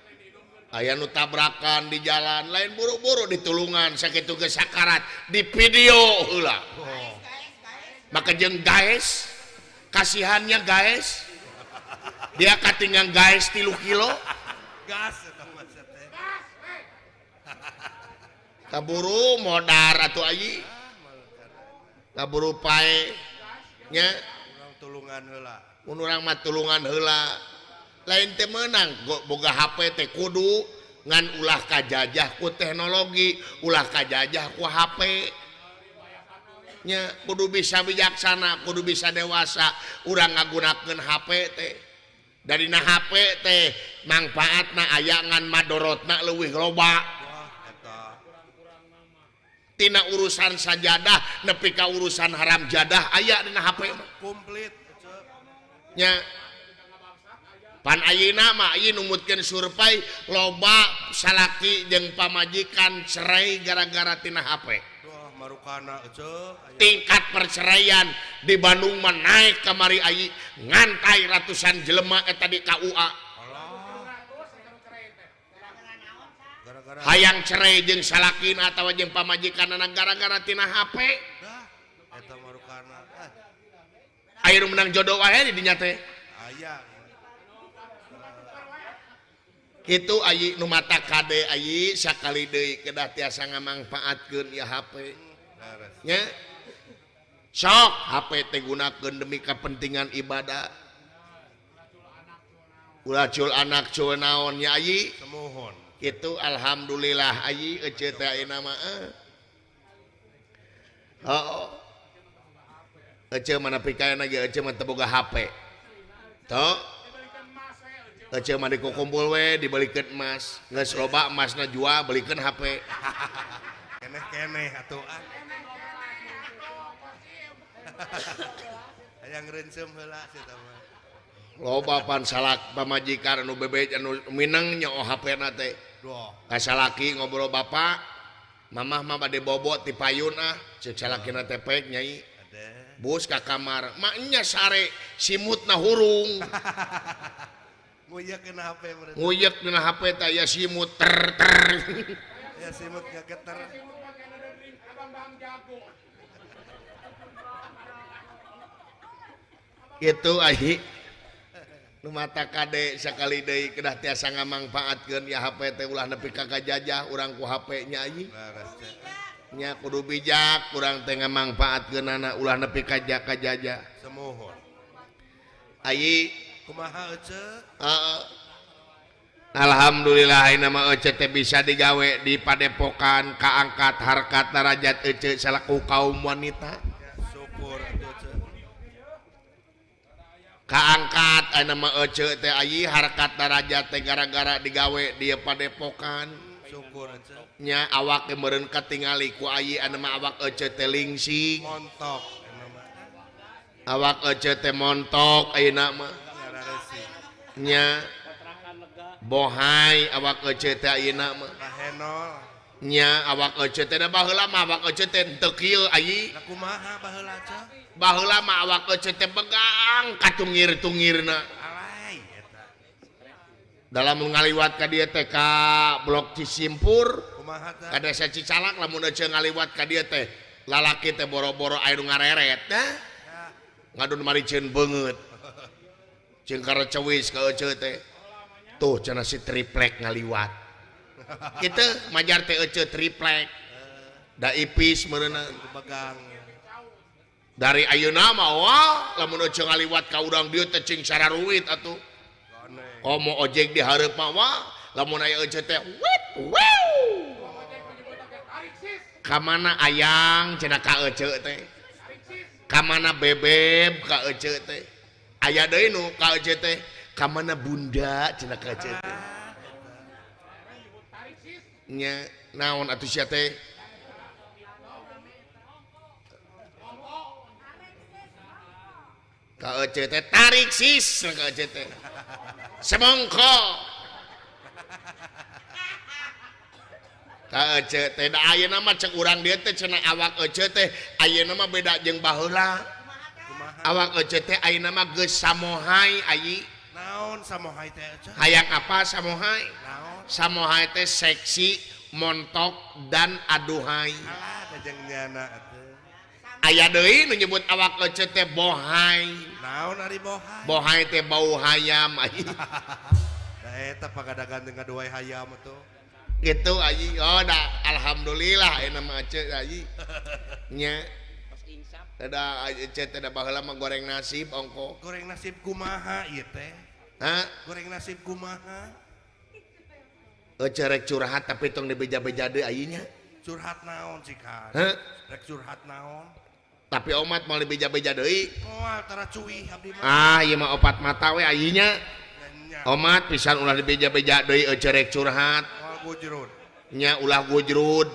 aya nu tabrakan di jalan lain buru-buru ditulungan sakitu geus sakarat di video heula oh maka jeung guys kasihannya guys dia katingang guys 3 kilo gas eta mah teh kaburu modar atuh ayi kaburu pae nya urang tulungan heula mun urang mah tulungan heula lain teh meunang boga HP teh kudu ngan ulah kajajah ku teknologi ulah kajajah ku HP nya kudu bisa bijaksana kudu bisa dewasa urang ngagunakeun HP teh darina HP teh mangpaatna aya ngan madorotna leuwih loba wah eta tina urusan sajadah nepi ka urusan haram jadah aya dina HP mah komplit ece nya pan ayeuna mah ieu numutkeun survei loba salaki jeung pamajikan cerai gara-gara tina HP wah marukana ece tingkat perceraian di Bandung mah naik kamari ayi ngantai ratusan jelema eta di KUA gara-gara hayang cerai jeung salakina atawa jeung pamajikanna gara-gara tina HP dah eta marukana aya nu menang jodoh wae di dinya teh aya kitu ayi nu mata kade ayi sakali deui kedah tiasa ngamangpaatkeun ieu HP laras nya sok HP teh gunakeun demi kepentingan ibadah ulah cul anak cul naon nya ayi semohon Itu alhamdulillah ayi ece teh ayeuna mah. Oh. Ece mana pikayana ge ece mah teu boga HP. Toh. Ece mah dikukumpul we dibalikeun emas. Geus loba emasna jual balikeun HP. Keneh atuh ah. Aya ngeureunceum heula sia mah. Loba pan salak pamajikan anu bebej anu mineng nyo HP-na teh. Duh. Ka salaki ngobrol bapak, mamah mah bade bobot ti payun ah, ceuk salakina teh pek nyai. Ada. Bus ka kamar, maknya sare simutna hurung. Nguyekeun HP meureun. Nguyek dina HP teh aya simut ter. Ya simut ngageter. Gitu ahi. Nu mata kade sakali deui kedah tiasa ngamangpaatkeun ya HP teh ulah nepi ka kajajah urang ku HP nya ieu. Laras teh. Nya kudu bijak urang teh ngamangpaatkeunana ulah nepi ka kajajah. Semohon. Ayi Kumaha ece? alhamdulillah ayeuna mah ece teh bisa digawe di padepokan kaangkat harkat darajat ece salaku kaum wanita. Ya syukur atuh ece. Kaangkat ayeuna mah ece teh ayi harkat darajat teh gara-gara digawe di padepokan. Syukur ece. Nya awak meureun katingali ku ayi anu mah awak ece teh lingsing. Montok emang mah. Awak ece teh montok ayeuna mah. Ngararesi. Nya bohai awak ece teh ayeuna mah. Bahenol. Nya awak ece teh da baheula mah awak ece teh teu kieu ayi. Da kumaha baheula ece? Baheula mah awak ece teh begang katungir-tungirna. Alay eta. Dalam ngaliwat ka dieu teh ka blok Cisimpur, Kumaha teh? ka desa Cicalak lamun ece ngaliwat ka dieu teh lalaki teh boro-boro aya nu ngareret teh. Ya. Ngadun mariceun beungeut. Jeung karecewis ka ece teh. Tuh cenah si triplek ngaliwat. Kitu majar teh ece triplek. Da ipis meureunna. Kupegang. Dari ayeuna mah wah lamun ece ngaliwat ka urang dieu teh cing sararuit atuh. Gone. Komo ojek di hareup mah wah lamun aya ece teh wit wow. Ka mana ayang cenah ka ece teh. Ka mana bebeb ka ece teh. Aya deui nu ka ece teh. Ka mana bunda cenah ka ece teh. Nya naon atuh sia teh? Ka ece teh tarik sis ka ece teh. Semongko. Ka ece teh da ayeuna mah cek urang dieu teh cenah awak ece teh ayeuna mah beda jeung baheula. Kumaha? Awak ece teh ayeuna mah geus samohai ayi. Naon samohai teh ece? Hayang apa samohai? Naon? Samohai teh seksi, montok dan aduhai. Alah da jeung nyana atuh. Aya deui nu nyebut awak ece teh bohai. Naon ari bohai? Bohai teh bau hayam ayi. Da eta pagadagan dengan duai hayam atuh. Gitu ayi. Oh da alhamdulillah ayeuna mah ece ayi. Nya da ece teh da baheula mah goreng nasib ongko. Goreng nasib kumaha ieu teh? Hah? Goreng nasib kumaha? Ece rek curhat tapi tong dibeja-beja deui ayinya. Curhat naon sih kan? Hah? Rek curhat naon? Tapi omat mau dibeja-beja deui. Oh, tara cuy abdi mah. Ah, ieu mah opat mata we ayinya. Nya. Omat pisan ulah dibeja-beja deui ece rek curhat. Moal gujrut. Nya ulah gujrud.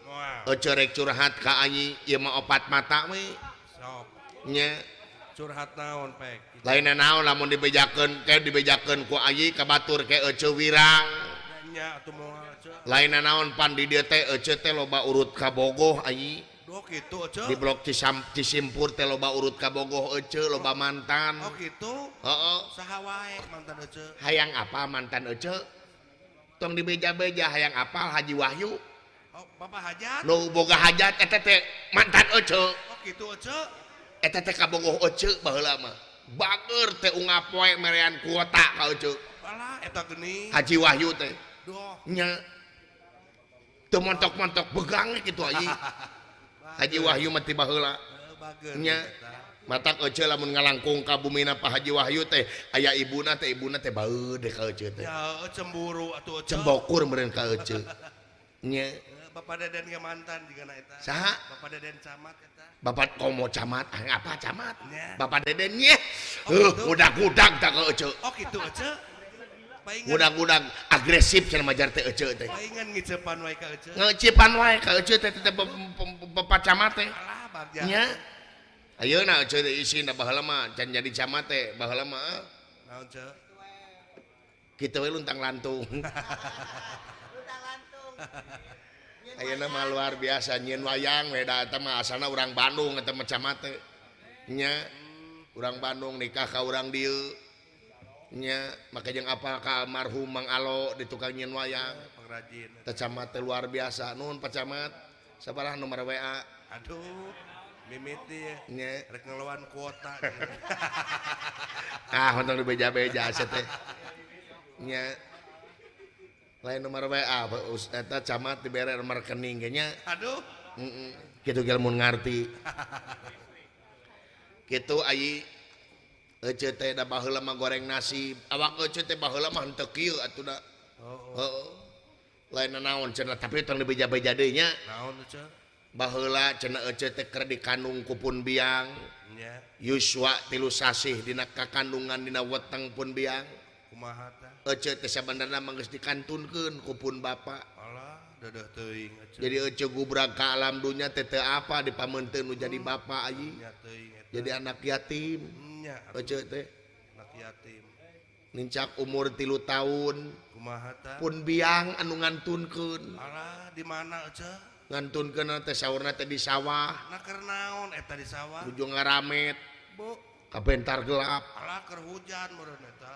Moal. Ece rek curhat ka ayi ieu mah opat mata we. Sok. Nya Curhat naon pek? lainna naon lamun dibejakeun ku ayi ka batur ke ece wirang. Nya atuh moal ece. Lainna naon pan di dieu teh ece teh loba urut ka bogoh ayi. Oh kitu ece. Di blok Cisimpur teh loba urut ka bogoh ece loba mantan. Oh kitu. Heeh. Saha wae mantan ece. Hayang apa mantan ece? Tong dibeja-beja hayang apa Haji Wahyu. Oh, Bapak hajat. Nu boga hajat eta teh mantan ece. Oh kitu ece. Eta teh ka bogoh ece baheula mah. Bager teh ungap poe merean kuota ka ece. Alah eta geuning. Haji Wahyu teh. Doh. Nya teu montok-montok begang kitu ayi. Haji Wahyu mah ti baheula. Bageun. Nya. eta. matak ece lamun ngalangkung ka bumina Pak Haji Wahyu teh aya ibuna teh baeud ka ece teh Ya cemburu atuh Ece. cembokur meureun ka ece nya Bapak Deden ge mantan digana eta. saha Bapak Deden camat eta. Bapak komo camat apa camat Nya. Bapak Deden nya gitu. budak-budak tak ka ece Oh gitu Ece. Paingan budak-budak agresif cenah majar teh ece teh paingan ngicepan wae ka Ece. ngecipan wae ka ece teh Bapak camat teh Alah bagja. nya ayeuna ece teh isina baheula mah can jadi camat teh baheula mah Naon Ce? kitu we luntang lantung Lutang lantung. ayeuna mah luar biasa nyieun wayang we da eta mah asalna urang Bandung eta mah camat teh nya urang Bandung nikah ka urang dieu nya make jeung apa ka almarhum Mang Alo di tukang nyieun wayang Pengrajin. teh camat teh luar biasa nuhun Pak Camat sabaraha nomor WA Aduh. Mimiti ya. nya Rek ngeluan kuota. untuk dibeja-beja asa teh nya lain nomor WA eta camat dibere nomor rekening ge nya Aduh. kitu ge mun ngarti kitu ayi ece teh da baheula mah goreng nasi awak ece teh baheula mah henteu kieu atuh da heeh lain naon cenah tapi tong dibeja-beja deui nya Naon Ece? baheula cenah ece teh keur dikandung ku Pun Biang Nya. yuswa 3 sasih dina kakandungan dina weteng Pun Biang Kumaha tah? ece teh sabenerna mah geus dikantunkeun ku Pun Bapa Alah, dedeh teuing Ece. jadi ece gubrag ka alam dunya teh teu apa dipamenteun nu jadi bapa ayi Nya teuing eta. jadi anak yatim Nya ece teh anak yatim. nincak umur 3 tahun Kumaha tah? Pun Biang anu ngantunkeun Alah, di mana Ece? ngantunkeun teh saurna teh di sawah Nah keur naon eta di sawah? nuju ngaramet Bu, kabentar gelap alah keur hujan meureun eta.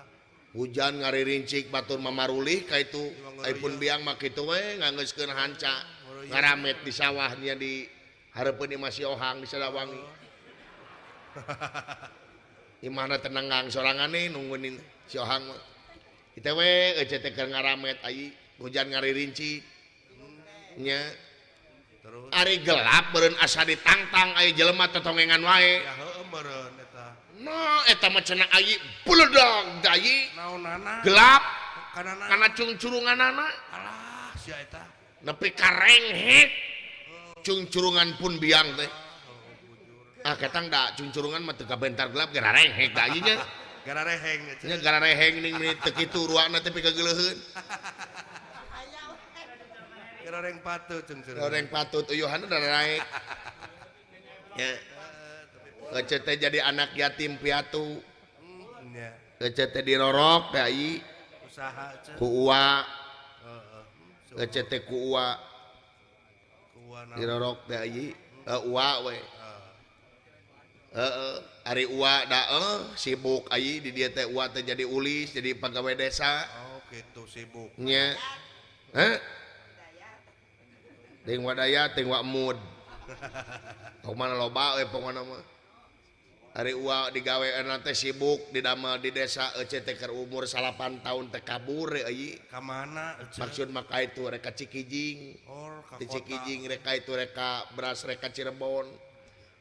hujan ngaririncik batur mamarulih ka itu ai Pun Biang mah kitu we nganggeuskeun hanca ngaramet di sawahnya di hareupeun di Mas Yohang di Sadawangi di mana tenanggang sorangan nungguin si Yohang mah kita we ece teh keur ngaramet ai hujan ngaririncik nya Terus ari gelap beureun asa ditangtang aya jelema totongengan wae ya heueuh meureun eta. no eta mah cenah ai buledag dayi Naonana? gelap Kanana. kana cungcurunganana Alah, sia eta. nepi ka renghek cungcurungan Pun Biang teh ketang da cungcurungan mah teu kabentar gelap gara renghek da ieu nya Gara reheng Ece. nya gara reheng ning teu kitu ruana teh kageuleheun Gara reng patut jeung cenah. orang patut uyuhan udah naik ya ece teh jadi anak yatim piatu Nya, ece teh dirorok dai usaha Ece. ku uwa Heeh. ece teh ku uwa Kuwana. dirorok dai uwa we ari uwa da sibuk ai di dia teh uwa teh jadi ulis jadi pegawai desa Oh, gitu sibuk. nya ting wadaya ting wa mood mana loba we pokona mah ari uwa digawe teh sibuk didamel di desa ece teh keur umur 8 tahun teh kabur euy Ka mana Ece? maksud mah ka itu reka Cikijing Oh, ka di kota. Cikijing reka itu reka beras reka Cirebon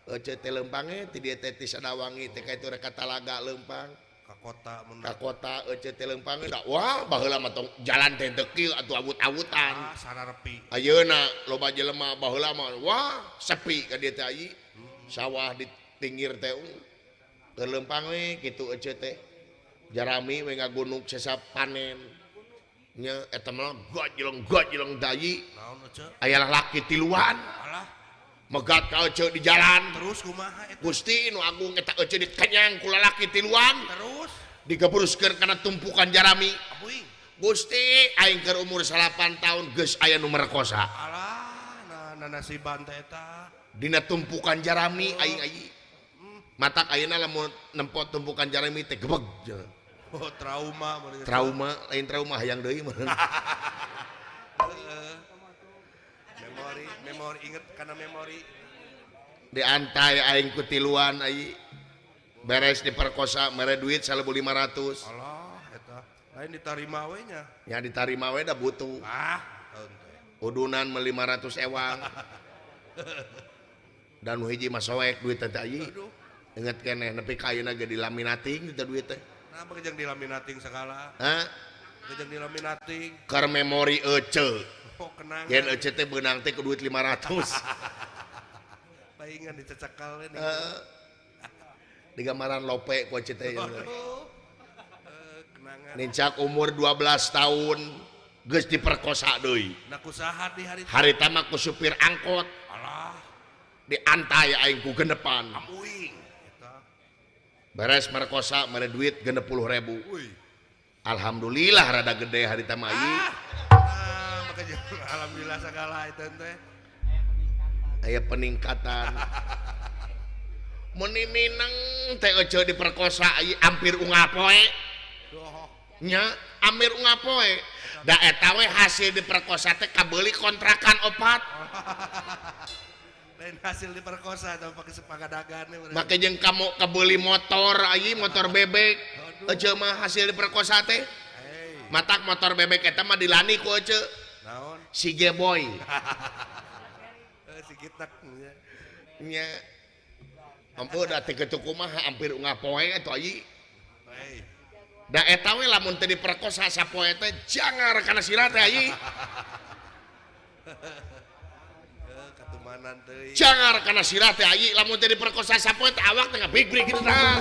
ece teh lempang ti dieu teh ti Sadawangi teh ka itu reka Talaga lempang Ka kota mun. ka kota ece teh lempang da wah baheula mah tong jalan teh teu kieu atuh awut-awutan Ah, sararepi. ayeuna loba jelema baheula mah wah sepi ka dieu teh ai sawah di pinggir teh keur lempang we kitu ece teh jarami we ngagunuk sesap panen nya eta mah gajleng dayi Naon Ece? aya lalaki tiluan Alah, megat ka ece di jalan terus kumaha eta? Gusti nu agung eta ece dikenyang ku lalaki tiluan Terus digebruskeun kana tumpukan jarami abuing. Gusti aing keur umur 8 tahun geus aya nu merkosa Alah, nah nasiban teh eta. dina tumpukan jarami aing matak ayeuna lamun nempot tumpukan jarami teh gebeg Oh, trauma meureun. trauma lain trauma hayang deui meureun Memori inget karena memori. diantai aing ku tiluan ai beres diperkosa mere duit 1.500 Alah, eta. Lain ditarima we nya. nya ditarima we da butuh Ah, henteu. udunan 500 ewang dan nu hiji mah soek duit teh ai Aduh, inget keneh nepi ka ayeuna ge dilaminating kita duit teh. Nah, bekejang dilaminating segala. Hah? Bekejang dilaminating. Keur memori Ece. Oh, kenang. Gen Ece teh beunang teh ku duit 500. Paingan dicecekal ini. Di gambaran lope ku Ece teh. Kenangan. Nincak umur 12 tahun geus diperkosa deui. Nak usaha di hari Harita mah ku supir angkot alah, diantai aing ku gendepan. amuing. Eta. Beres merkosa mere duit 60.000. Uy. Alhamdulillah rada gede harita mah ieu. Nah, bekejang alhamdulillah segala itu teh. Aya peningkatan. Mun mineng teh Ece diperkosa ieu hampir unggal poe. Doh. Nya hampir unggal poe. Da eta we hasil diperkosa teh kabeuli kontrakan opat. Lain hasil diperkosa atau pakai sepagadagannya. Make jeung kamu kebeuli motor ieu motor bebek. Ece mah hasil diperkosa teh. Hey, Matak motor bebek eta mah dilani ku Ece. naon? Si Geboy. Si kitak nya. Nya ampun da teh kitu kumaha hampir unggal poe atuh ieu. Hey, Da eta we lamun teu diperkosa sapoe teh jangar kana sira teh ieu. katumanan teuing. Jangar kana sira teh ieu lamun teu diperkosa sapoe teh awak teh ngabig-big kitu tah.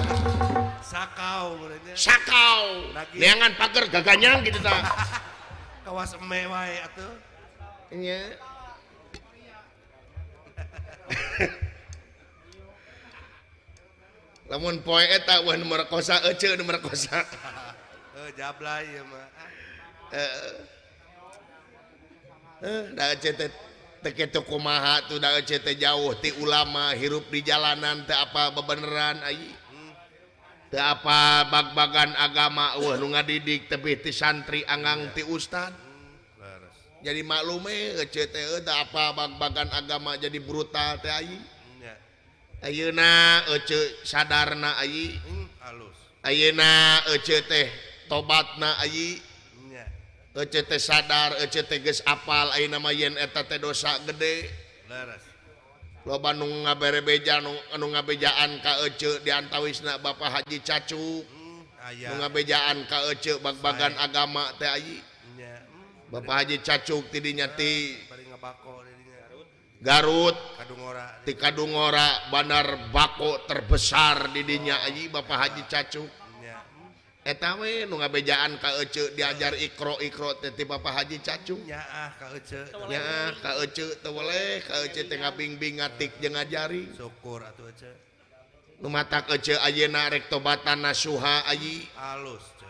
Sakau mulanya. Sakau. Lagi. Neangan pager gaganyang gitu tah. Kawas eme wae atuh. Nya. Lamun poe eta wah nu merkosa Ece nu merkosa. Jablay ya mah. Da Ece teh teu kitu kumaha tuh da Ece teh jauh ti ulama hirup di jalanan teh apa bebeneran ai. Teu apa bag-bagan agama wah nu ngadidik tebih ti santri anggang ti ustad. Laras. Jadi maklume Ece teh teu apa bag-bagan agama jadi brutal teh ai. Nya. Ayeuna Ece sadarna ai. Halus. Ayeuna Ece teh tobatna ai. Nya. Ece teh sadar Ece teh geus apal ayeuna mah yen eta teh dosa gede. Laras. Loba nu ngaberebeja anu ngabejaan ka Ece diantawisna Bapak Haji Cacuk. Nu Aya. ngabejaan ka Ece bag-bagan agama teh ai. Nya. Bapak Haji Cacuk ti dinya ti Bari ngabako dinya. Garut Kadungora. ti Kadungora bandar bako terbesar di dinya ai Bapak Haji Cacuk. Nya. Eta we nu ngabejaan ka Ece diajar ikro teh ti Bapak Haji Cacuk. Nyaah ka Ece. Nya ka Ece teu weleh ka Ece teh ngabing-bing ngatik jeung ngajari. Syukur atuh Ece. Nu matak Ece ayeuna rek tobatan nasuha ayi. Halus Ce.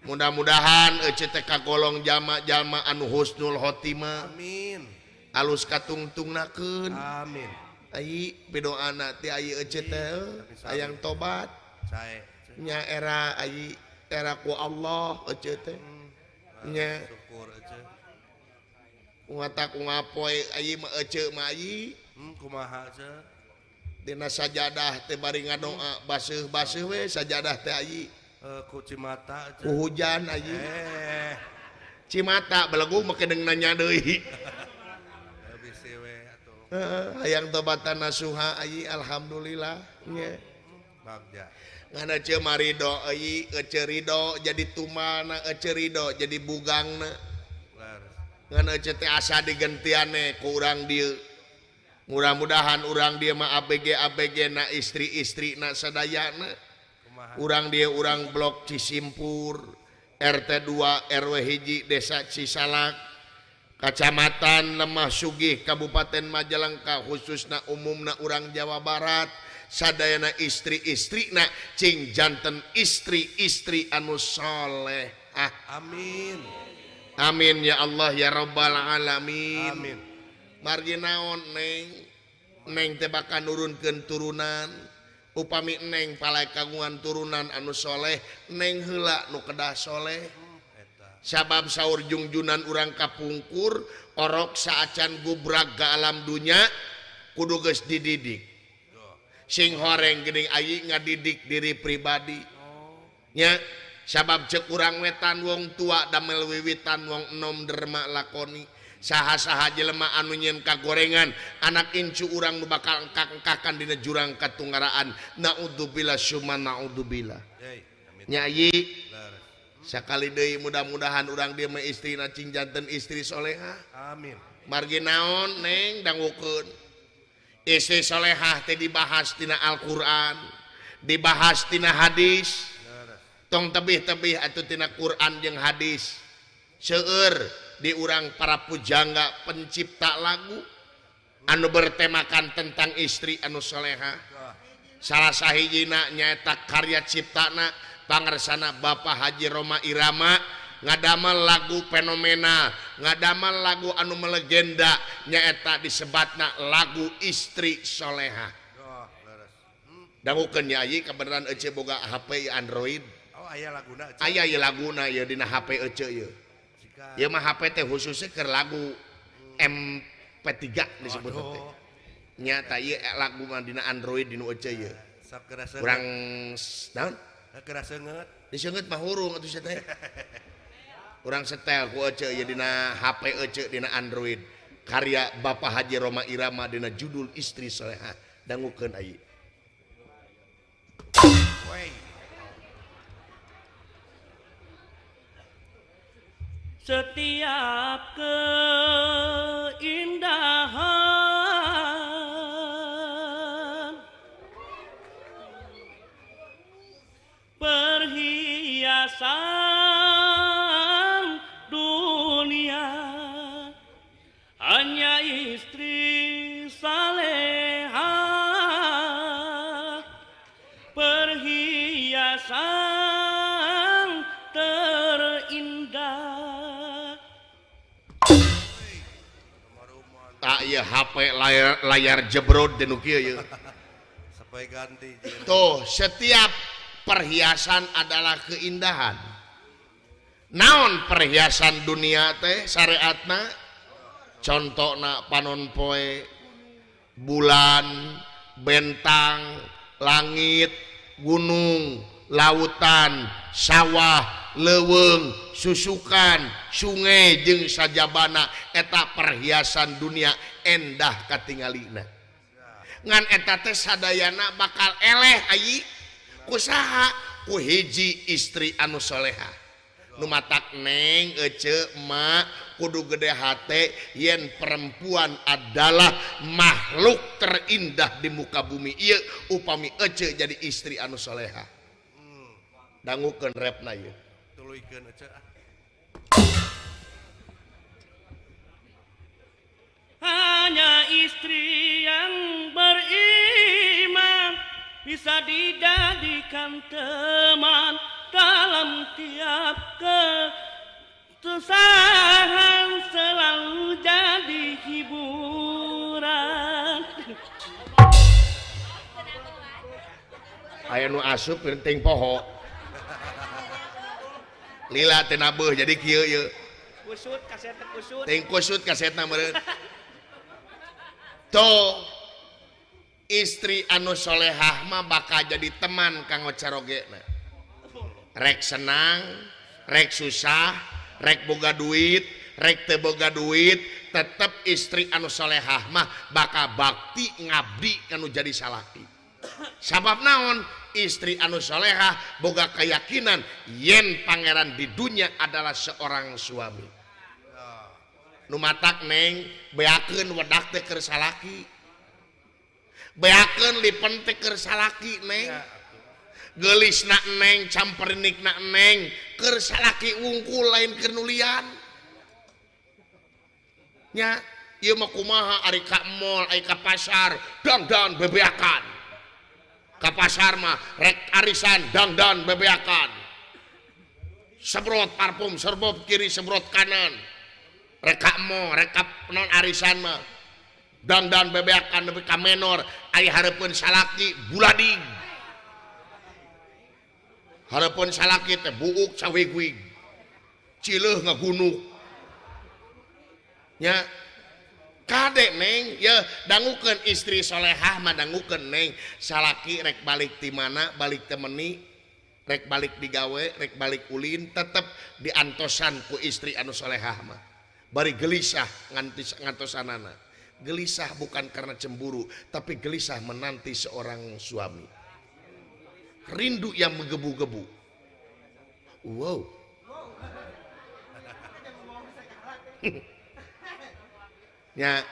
Mudah-mudahan Ece teh kagolong jalma-jalma anu husnul khotimah. Amin. Alus katungtungnakeun. Amin. Ayi pidoana ti ayi Ece teh hayang tobat. Sae. Ce. Nya era ayi era ku Allah Ece teh. Nya Syukur Ece. ngatak ngapoe ayi mah Ece mah ayi Kumaha Ce. dina sajadah teh bari ngadoa baseuh-baseuh we sajadah teh ayi Ku Cimata Ce. ku hujan ayi Cimata Cimata belegu make deung nanya deui bisi we atuh. hayang tobatan nasuha ayi alhamdulillah nya Bagja. ngana Ece marido ayi Ece ridho jadi tumana Ece ridho jadi bugangna Laras. ngana Ece teh asa digentiane ku urang dieu mudah-mudahan urang dia mah ABG na istri-istri na sadayana Kumaha. urang dia urang blok Cisimpur RT 2 RW 1 Desa Cisalak Kacamatan Lemah Sugih Kabupaten Majalengka khususna umumna urang Jawa Barat sadayana istri-istri na cing janten istri-istri anu soleh Amin. amin ya Allah ya Rabbal Alamin Amin. margi naon neng teh bakal nurunkeun turunan upami neng palai kagungan turunan anu soleh neng heula nu kedah soleh Eta. sabab saur jungjunan urang kapungkur orok saacan gubrak ke alam dunya kudu geus dididik sing horeng geuning ayi ngadidik diri pribadi nya sabab cek urang wetan wong tua damel wiwitan wong enom derma lakoni saha-saha jelema anu nyieun kagorengan anak incu urang nu bakal engkak-engkakan dina jurang katunggaraan naudzubillah syumma naudzubillah nyai sakali deui mudah-mudahan urang dieu mah istrina cing janten istri solehah Amin. margi naon neng dangukeun istri solehah teh dibahas tina Al-Qur'an dibahas tina hadis tong tebih-tebih atuh tina Quran jeung hadis seueur di urang para pujangga pencipta lagu anu bertemakan tentang istri anu solehah salah sahijina nyaeta karya ciptana pangarsana Bapak Haji Roma Irama ngadamel lagu fenomena ngadamel lagu anu melegenda nyaeta disebatna lagu istri solehah dangukeun nyai kabeneran ece boga HP Android Oh aya laguna. aya ieu laguna ieu dina HP ece ieu ieu mah HP teh khususnya keur lagu MP3 disebut teh nya ta ieu lagu mah dina Android dina ece ieu Sak kerasa. urang naon Kerasa ngeut. diseungeut mah hurung atuh sia teh urang setel ku ece ieu dina HP ece dina Android karya Bapak Haji Roma Irama dina judul Istri Solehah dangukeun ai Woi. Setiap keindahan perhiasan dunia hanya istri salehah perhiasan terindah. tak ieu HP layar jebrod dinu kieu ieu Sampai ganti. tuh setiap perhiasan adalah keindahan naon perhiasan dunia teh syariatna contohna panon poe bulan bentang langit gunung lautan sawah leuweung susukan sungai jeung sajabana eta perhiasan dunia endah katingalina ngan eta teh sadayana bakal eleh ayi kusaha ku hiji istri anu solehah nu matak neng ece emak kudu gede hate yen perempuan adalah makhluk terindah di muka bumi ieu upami ece jadi istri anu solehah dangukeun repna ieu Tuluykeun ece. Hanya istri yang beriman bisa dijadikan teman dalam tiap kesusahan selalu jadi hiburan. aya nu asup penting poho lila teh nabeuh jadi kieu ieu Kusut kaset kusut. ting kusut kasetna meureun tuh istri anu solehah mah bakal jadi teman kanggo carogena rek senang rek susah rek boga duit rek teu boga duit tetep istri anu solehah mah bakal bakti ngabdi kanu jadi salaki sabab naon istri anu solehah boga keyakinan yen pangeran di dunia adalah seorang suami nu matak neng beakeun wedak teh keur salaki beakeun lipen teh keur salaki neng geulisna neng camperinikna neng keur salaki wungkul lain keur nulian nya ieu mah kumaha ari ka mall ari ka pasar dangdan bebeakan ka pasar mah rek arisan dangdan bebeakan sebrot parfum serbot kiri sebrot kanan rek ka mall rek ka non arisan mah dangdan bebeakan nepi ka menor ari hareupeun salaki bulading hareupeun salaki teh buuk cawigwig cileuh ngagunuk nya kade neng ya dangukeun istri solehah mah dangukeun neng salaki rek balik ti mana balik teh meuni rek balik digawe rek balik ulin tetep diantosan ku istri anu solehah mah bari gelisah ngantosanana. Gelisah bukan karena cemburu, tapi gelisah menanti seorang suami. Rindu yang menggebu-gebu. Wow. Nya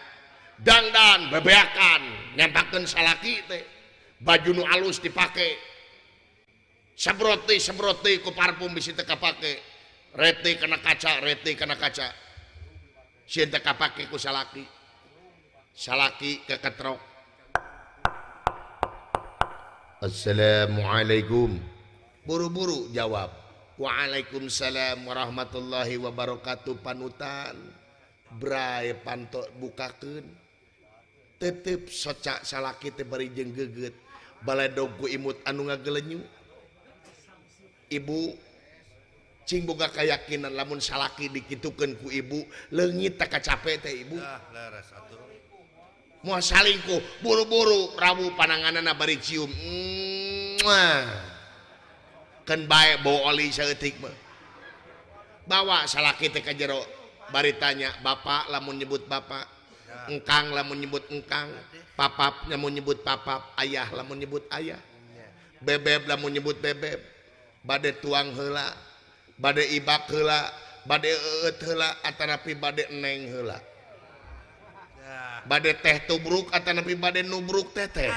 dangdan bebeakan nyampakeun salaki teh. Baju nu alus dipake. Sembroti ku parfum bisi teu kapake. Reti kana kaca. Sieun teu kapake ku salaki. Salaki keketrok. Assalamualaikum. Buru-buru jawab. Waalaikumsalam warahmatullahi wabarakatuh panutan. Bray pantok bukakeun. Tetep soca salaki teh bari jeung geugeut. Baledog ku imut anu ngagelenyu. Ibu cing boga kayakinan lamun salaki dikitukeun ku ibu leungit teh kacape teh ibu. Leres atuh. Moal salingkuh buru-buru Prabu pananganana bari cium. Kan bae bau oli saeutik mah. Bawa salaki teh ka jero bari tanya bapak lamun nyebut bapak, engkang lamun nyebut engkang, papap lamun nyebut papap, ayah lamun nyebut ayah, bebeb lamun nyebut bebeb, bade tuang heula, bade ibak heula, bade eut heula, atanapi bade neng heula. Bade teh tubruk atanapi bade nubruk teteh.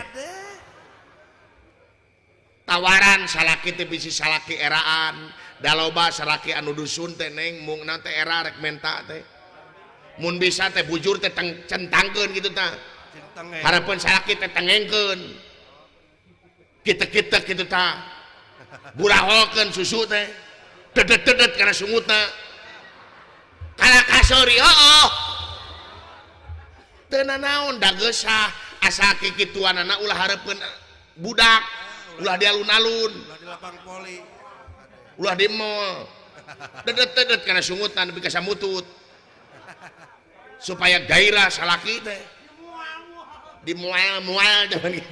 Tawaran salaki teh bisi salaki eraan, daloba salaki anu dusun teh neng mung nanti era rek menta teh. Mun bisa teh bujur teh centangkeun gitu tah. Harapan salaki teh tengengkeun. Kita gitu tah. Buraholkeun susu teh. Dedet-dedet kana sungutna. Kana kasori heuh. Teu nanaon da geusah asa kikituanana ulah hareupeun budak. Ulah di alun-alun, Ulah di lapang poli. ulah di mall, dedet-dedet karena sungutan tapi kasamutut, supaya gairah salaki teh, di mual zaman gitu.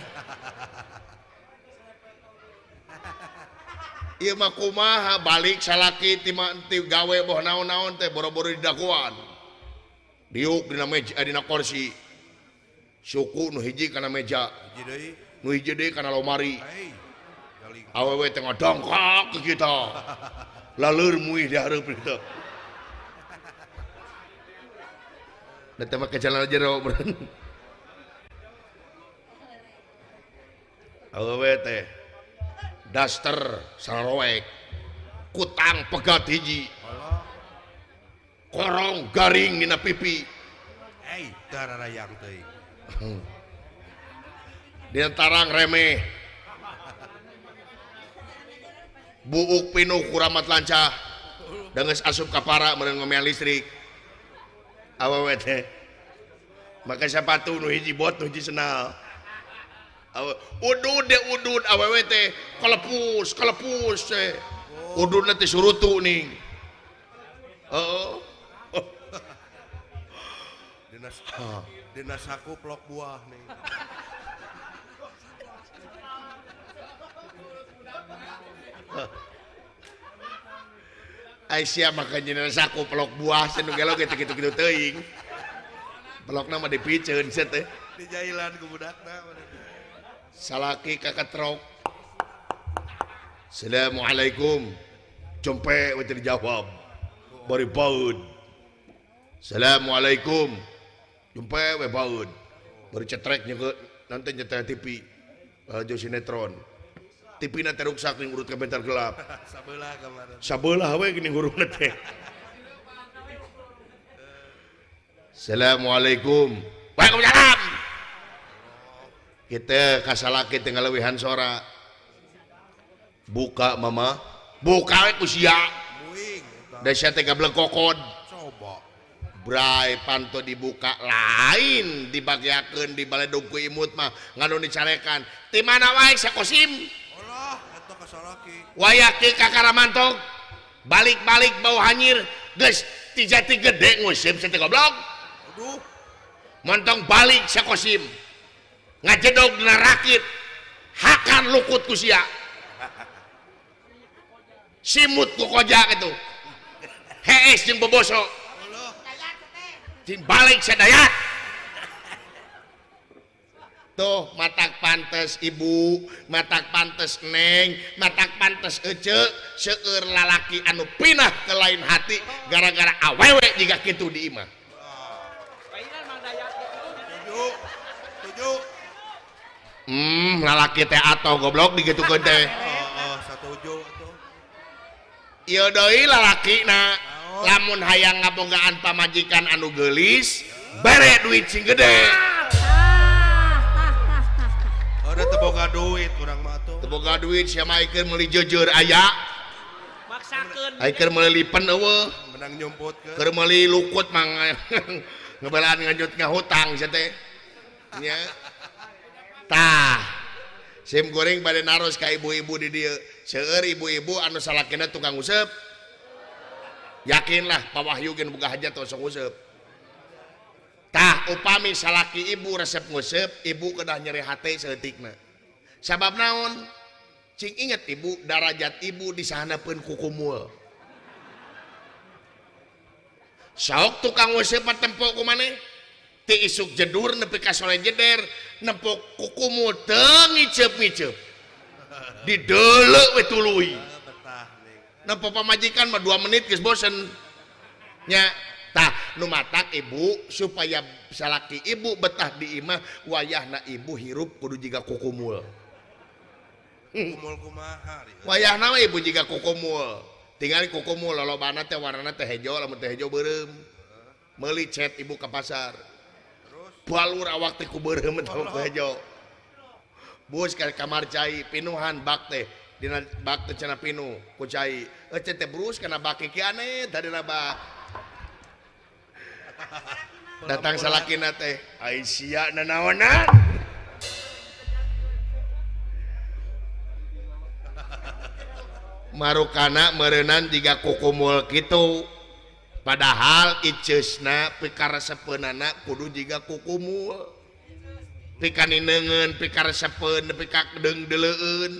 Iya mah kumaha balik salaki ti gawe boh naon-naon teh boro-boro di daguan, diuk dina meja dina kursi, suku nu hiji kana meja. Hiji deui. Nu hiji deui kana lomari. Hei. Galing. Awewe teh ngadongkak ke kita. Laleur muih di hareup kita. Da teh mah kejalan jero beureun. Awewe teh daster sararoek. Kutang pegat hiji. Korong garing dina pipi. Hei, dararayang teuing. Dina tarang remeh. Buuk pinuh kuramat lancah. Dengan asup kapara meureun ngomel listrik. Awewe teh make sepatu nu hiji bot nu hiji sendal. Udud awewe teh kalepus teh. Ududna teh surutu ning. Heeh. Dina saku plok buah nih. Aisyah makanya saku pelok buah senu gelo gitu teuing. Pelokna mah dipiceun set teh. Di jailan ku budakna. Salaki kaketrok. Assalamualaikum. Jompe we teu dijawab. Bari baud. Assalamualaikum. Jompe we baud. Bari cetrek nyeukeut nanti nyetel TV. Radio sinetron. TV na teruksak ning urut ka bentar gelap. Sabelah kemarin. Sabelah we gini hurufna teh. Assalamualaikum. Waalaikumsalam. Kita kasalaki teh ngalewihan sora. Buka mama. Buka we ku sia. Muing. Da sia teh gablek kokod. Coba. Bray panto dibuka lain dibagiakeun di baledog ku imut mah nganu dicarekan. Ti mana wae sakosim? Allah, eta kasalaki. Wayaki kakaramantok balik-balik bau hanyir geus ti jati gede ngusip teh goblok. Aduh, Montong balik sakosim ngajedog dina rakit hakan lukut ku sia. Simut ku koja gitu. Hees jeung boboso. cing balik sadaya tuh matak pantes ibu matak pantes neng matak pantes ece seueur lalaki anu pinah ke lain hati gara-gara awewe jika kitu di imah Tujuh. lalaki teh atau goblok digitukeun teh Satuju tuh. ieu deui lalaki na lamun hayang ngabogaan pamajikan anu geulis bare duit sing gede Ada teboga duit urang mah tuh. teboga duit sia mah keur meuli jeujeur aya maksakeun keur meuli lipen eueuh Menang nyumput ke. keur meuli lukut mang ngebelaan nganjut ngahutang sia teh nya tah sim goreng bade naros ka ibu-ibu di dieu seueur ibu-ibu anu salakina tukang useup yakinlah Pak Wahyu geun boga hajat tos nguseup tah upami salaki ibu resep nguseup ibu kedah nyeri hate saeutikna sabab naon cing inget ibu darajat ibu disahanapeun ku kumul saok tukang nguseup mah tempo ku maneh ti isuk jedur nepi ka sore jeder nempo ku kumul teu ngiceup-ngiceup dideuleu we tuluy Betah nih. nempo pamajikan mah 2 menit geus bosen nya tah nu matak ibu supaya salaki ibu betah di imah wayahna ibu hirup kudu jiga kukumul Kumul kumaha ri. wayahna mah ibu jiga kukumul tinggal kukumul lolobana teh warnana teh hejo lamun teh hejo beureum meuli cet ibu ka pasar balur awak teh ku beureum teh ku hejo bus ka kamar cai pinuhan bak teh dina bak teh cenah pinu ku cai ece teh brus kana bak kieu aneh tadina bak datang salakina teh Aisyah nanaonan marukana meureunnan jiga kukumul kitu padahal iceusna pikaresepeunana kudu jiga kukumul pikaninengeun pikaresepeun nepi ka deung-deleueun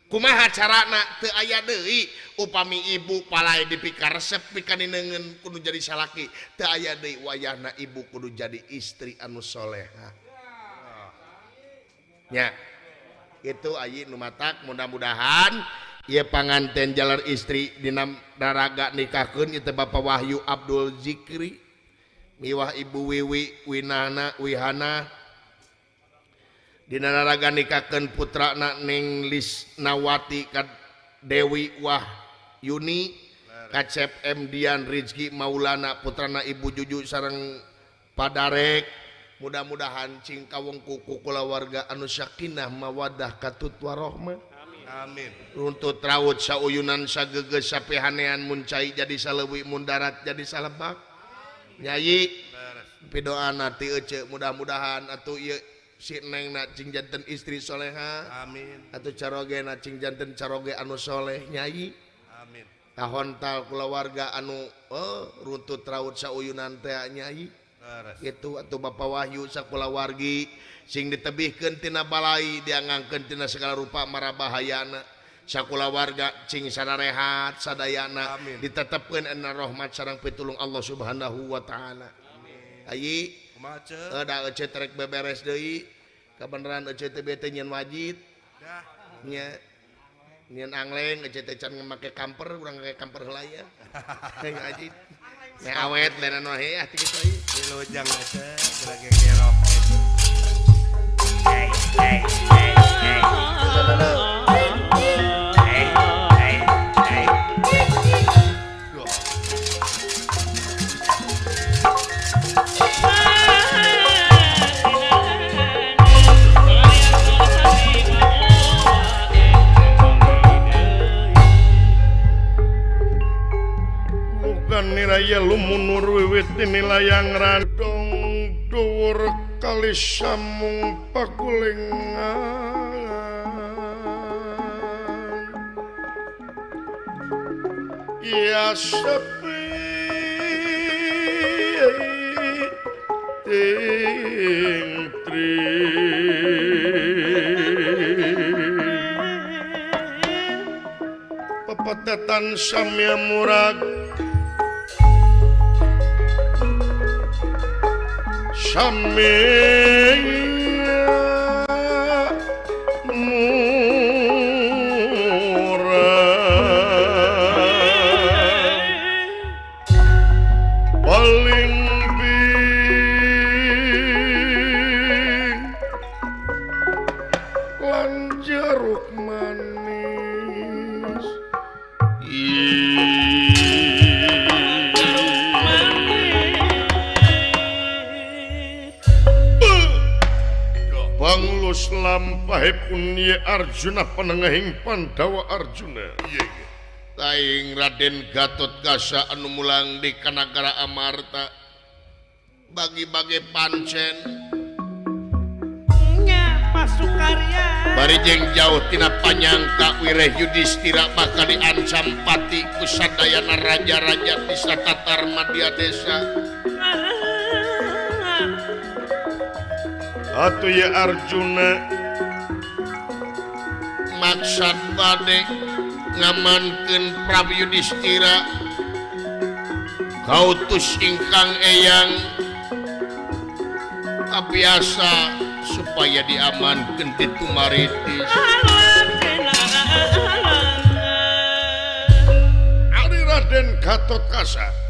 kumaha carana teu aya deui upami ibu palai dipikaresep pikaninengeun kudu jadi salaki teu aya deui wayahna ibu kudu jadi istri anu soleha nya itu ayi nu matak mudah-mudahan ieu panganten jalar istri dina daraga nikahkeun ieu teh Bapak Wahyu Abdul Zikri miwah Ibu Wiwi Wihana dina daraga nikahkeun putrana Ning Lisnawati ka Dewi Wahyuni Kacep M Dian Rizki Maulana putrana Ibu Juju sareng Padarek mudah-mudahan cing kawengku kulawarga anu sakinah mawaddah katut warahmah Amin. runtut raut sauyunan sageges sapehanean muncai jadi saleuwi mundarat jadi salebak nyai pidoana ti ece mudah-mudahan atuh ieu si nengna cing janten istri soleha Amin. atuh carogena cing janten caroge anu soleh nyai Amin. kahontal kulawarga anu runtut raut sauyunan teh nyai Beres. itu atuh Bapak Wahyu sakulawargi sing ditebihkeun tina balai diangangkeun tina segala rupa marabahayana sakulawarga cing sadarehat sadayana Amin. ditetepkeun ena rahmat sareng pitulung Allah Subhanahu wa taala. Ayi Kumaha ce? da ece trek beberes deui kabeneran ece teh bete nyen wajib Dah. nya nyen angleng ece teh can make kamper urang make kamper heula ya teh wajib nya awet lena wae ah kitu ieu Dilujang aja gerage kerok. bukan niraya lumunur wiwit nilayang radong dhuwur kali samung pakulingan ya sepi ting tri pepetetan samya murag sami paling bing lan jeruk manis Banglus lampahipun Ye Arjuna panengahing Pandawa Arjuna taing Raden Gatotkaca anu mulang di Kanagara Amarta bagi-bagi pancen nya pasukarya bari jeung jauh tina panyangka wireh Yudhistira bakal diancam pati ku sadayana raja-raja di satatar madya desa atuh ya Arjuna maksud bade ngamankeun Prabu Yudhistira kautus ingkang eyang abiasa supaya diamankeun di Tumaritis ari Raden Gatotkaca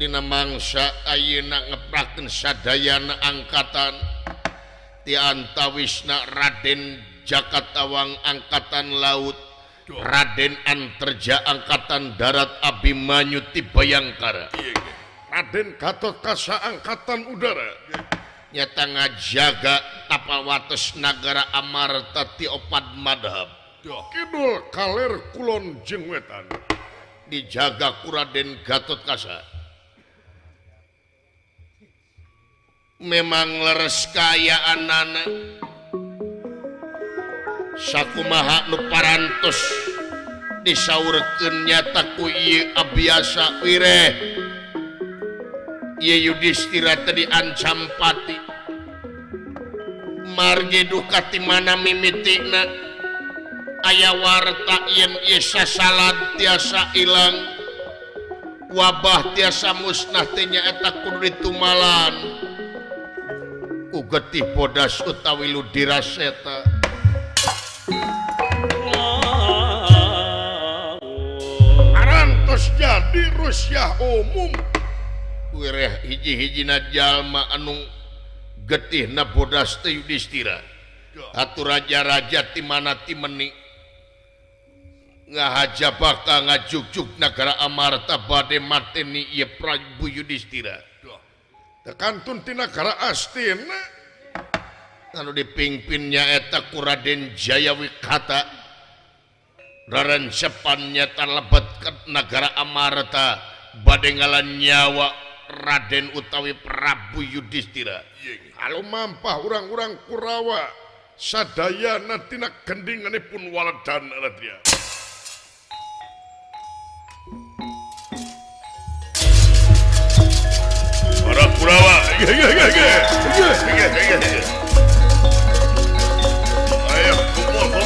dina mangsa ayeuna ngeprakeun sadayana angkatan ti antawisna Raden Jakatawang angkatan laut Raden Antarja angkatan darat Abimanyu ti Bayangkara Raden Gatotkaca angkatan udara nyata ngajaga tapawates nagara Amarta ti opad madhab kidul kaler kulon jeung wetan dijaga ku Raden Gatotkaca memang leres kaya anana sakumaha nu parantos disaurkeun nyata ku ieu abiasa wireh ieu Yudhistira teh diancam pati margi duka ti mana mimitina aya warta yen ieu sasalad tiasa ilang wabah tiasa musnah teh nyaeta kudu ditumalan ku getih bodas utawi ludiraseta arantos jadi rusyah umum wireh hiji-hijina jalma anu getihna bodas teh Yudhistira atuh raja-raja ti mana ti meni ngahajabaka ngajug-jug nagara Amarta bade mateni ieu Prabu Yudhistira tekantun ti nagara Astina anu dipimpinnya eta ku Raden Jayawikata rarancepan nyata lebet ke nagara Amarta bade ngalan nyawa Raden utawi Prabu Yudhistira kalau mampah urang-urang Kurawa sadayana tina gendinganipun waladan radya para Kurawa ayo kumpul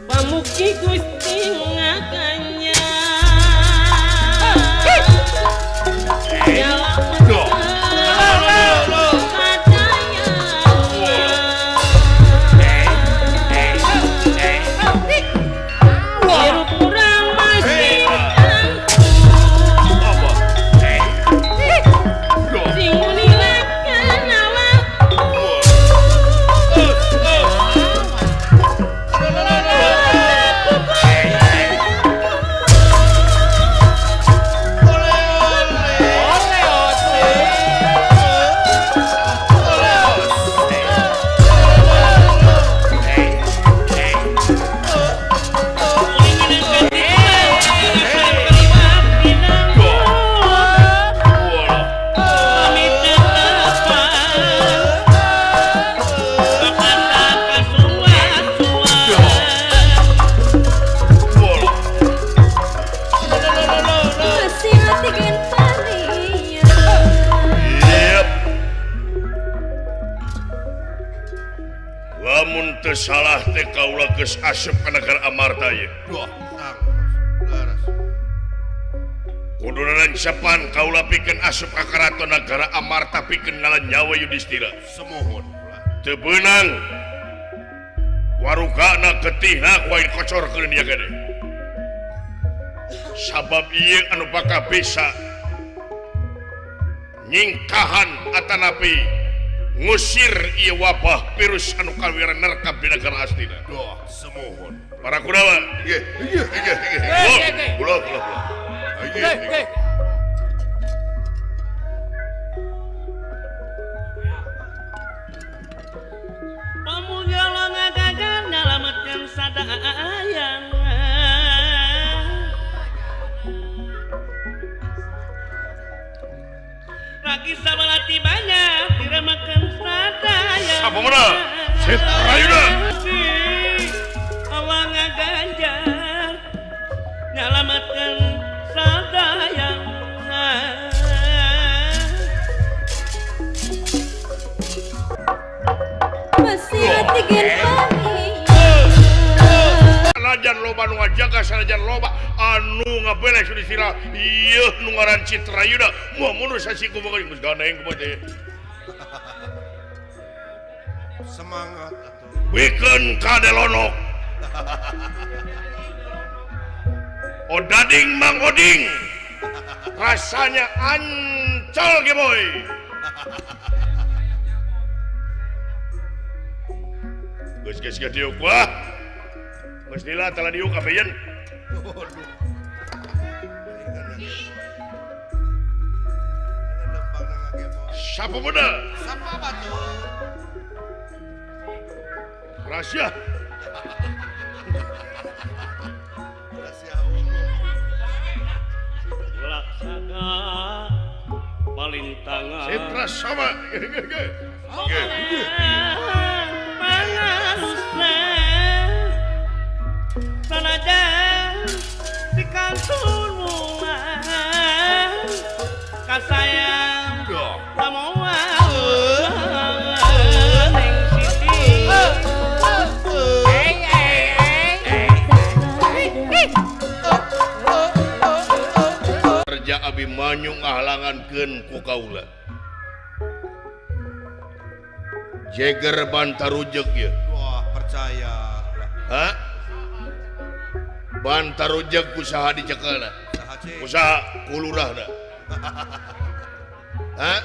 Pamuki Gusti ngakanya lamun teu salah teh kaula geus asup ka negara Amarta ye. Wah, laras. Kudunan sapan kaula pikeun asup ka karaton negara Amarta pikeun ngalan nyawa Yudhistira. Semohon. Teu beunang warugana getihna ku aing kocorkeun ieu gede. Sabab ieu anu bakal bisa nyingkahan atanapi ngusir ieu wabah virus anu kawiran nerkap di negara Astina. Doh, semohon. Para Kudawa, nggih. Kula. Pemuja lo ngagagan nyalametkeun sadayang. Lagi sabalati banyak diremakeun sadayang. Apa mana? Setrayuda. Allah ngaganjar nyalametkeun sadayang. Masih tingin pagi. Sanajan loba nu ngajaga sanajan loba anu ngabeles Yudhistira ieu nu ngaran Citrayuda moal mundur sasiku meureun geus ganeng kumaha teh. Semangat atuh. Wikeun kadelonok. Odading Mang Oding. Rasanya ancol ge boy. Geus diuk wah. Geus dila tala diuk abeyen. Waduh. Lempang na ngakemo. Sapa muda? Sapa batuh? Rahasia. Rahasia umum. Laksana palintangan. Setra sama. Pangarusna sanajan di kantor mulan kasayang samoa neng siti Raja Abimanyu ngahalangankeun ku kaula. Jeger Bantarujeg ya. Wah, percaya lah. Hah? Bantarujeg usaha dicekelna. Saha cek? Usaha kulurahna. Hah?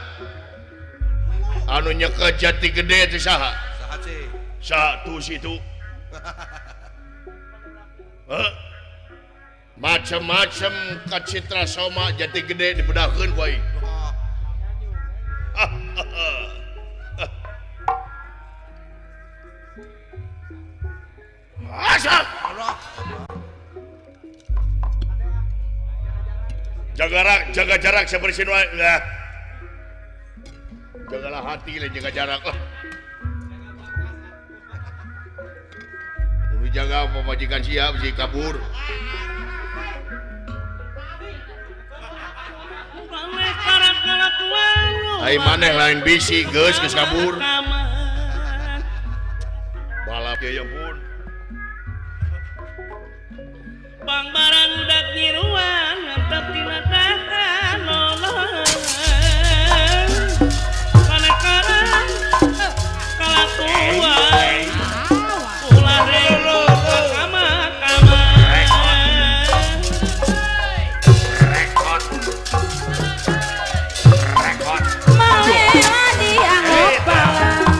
Anu nyeke Jati Gede teh saha? Saha cek? Saha tuh situ? Hah? Macem-macem ka Citra Soma Jati Gede dibedahkeun ku aing. Wah, Asap. Allah. Jaga jarak seperti wae. Nah. Jagalah hati lah, jaga jarak lah. Udah jaga pemajikan siap si kabur. Hai maneh lain bisi geus kabur. Balap ya pun. Bang barang udah ngiruan ngantap tina tahan nolong kanekarang kalatuan ulah relo kakama-kama Malela dianggo palang.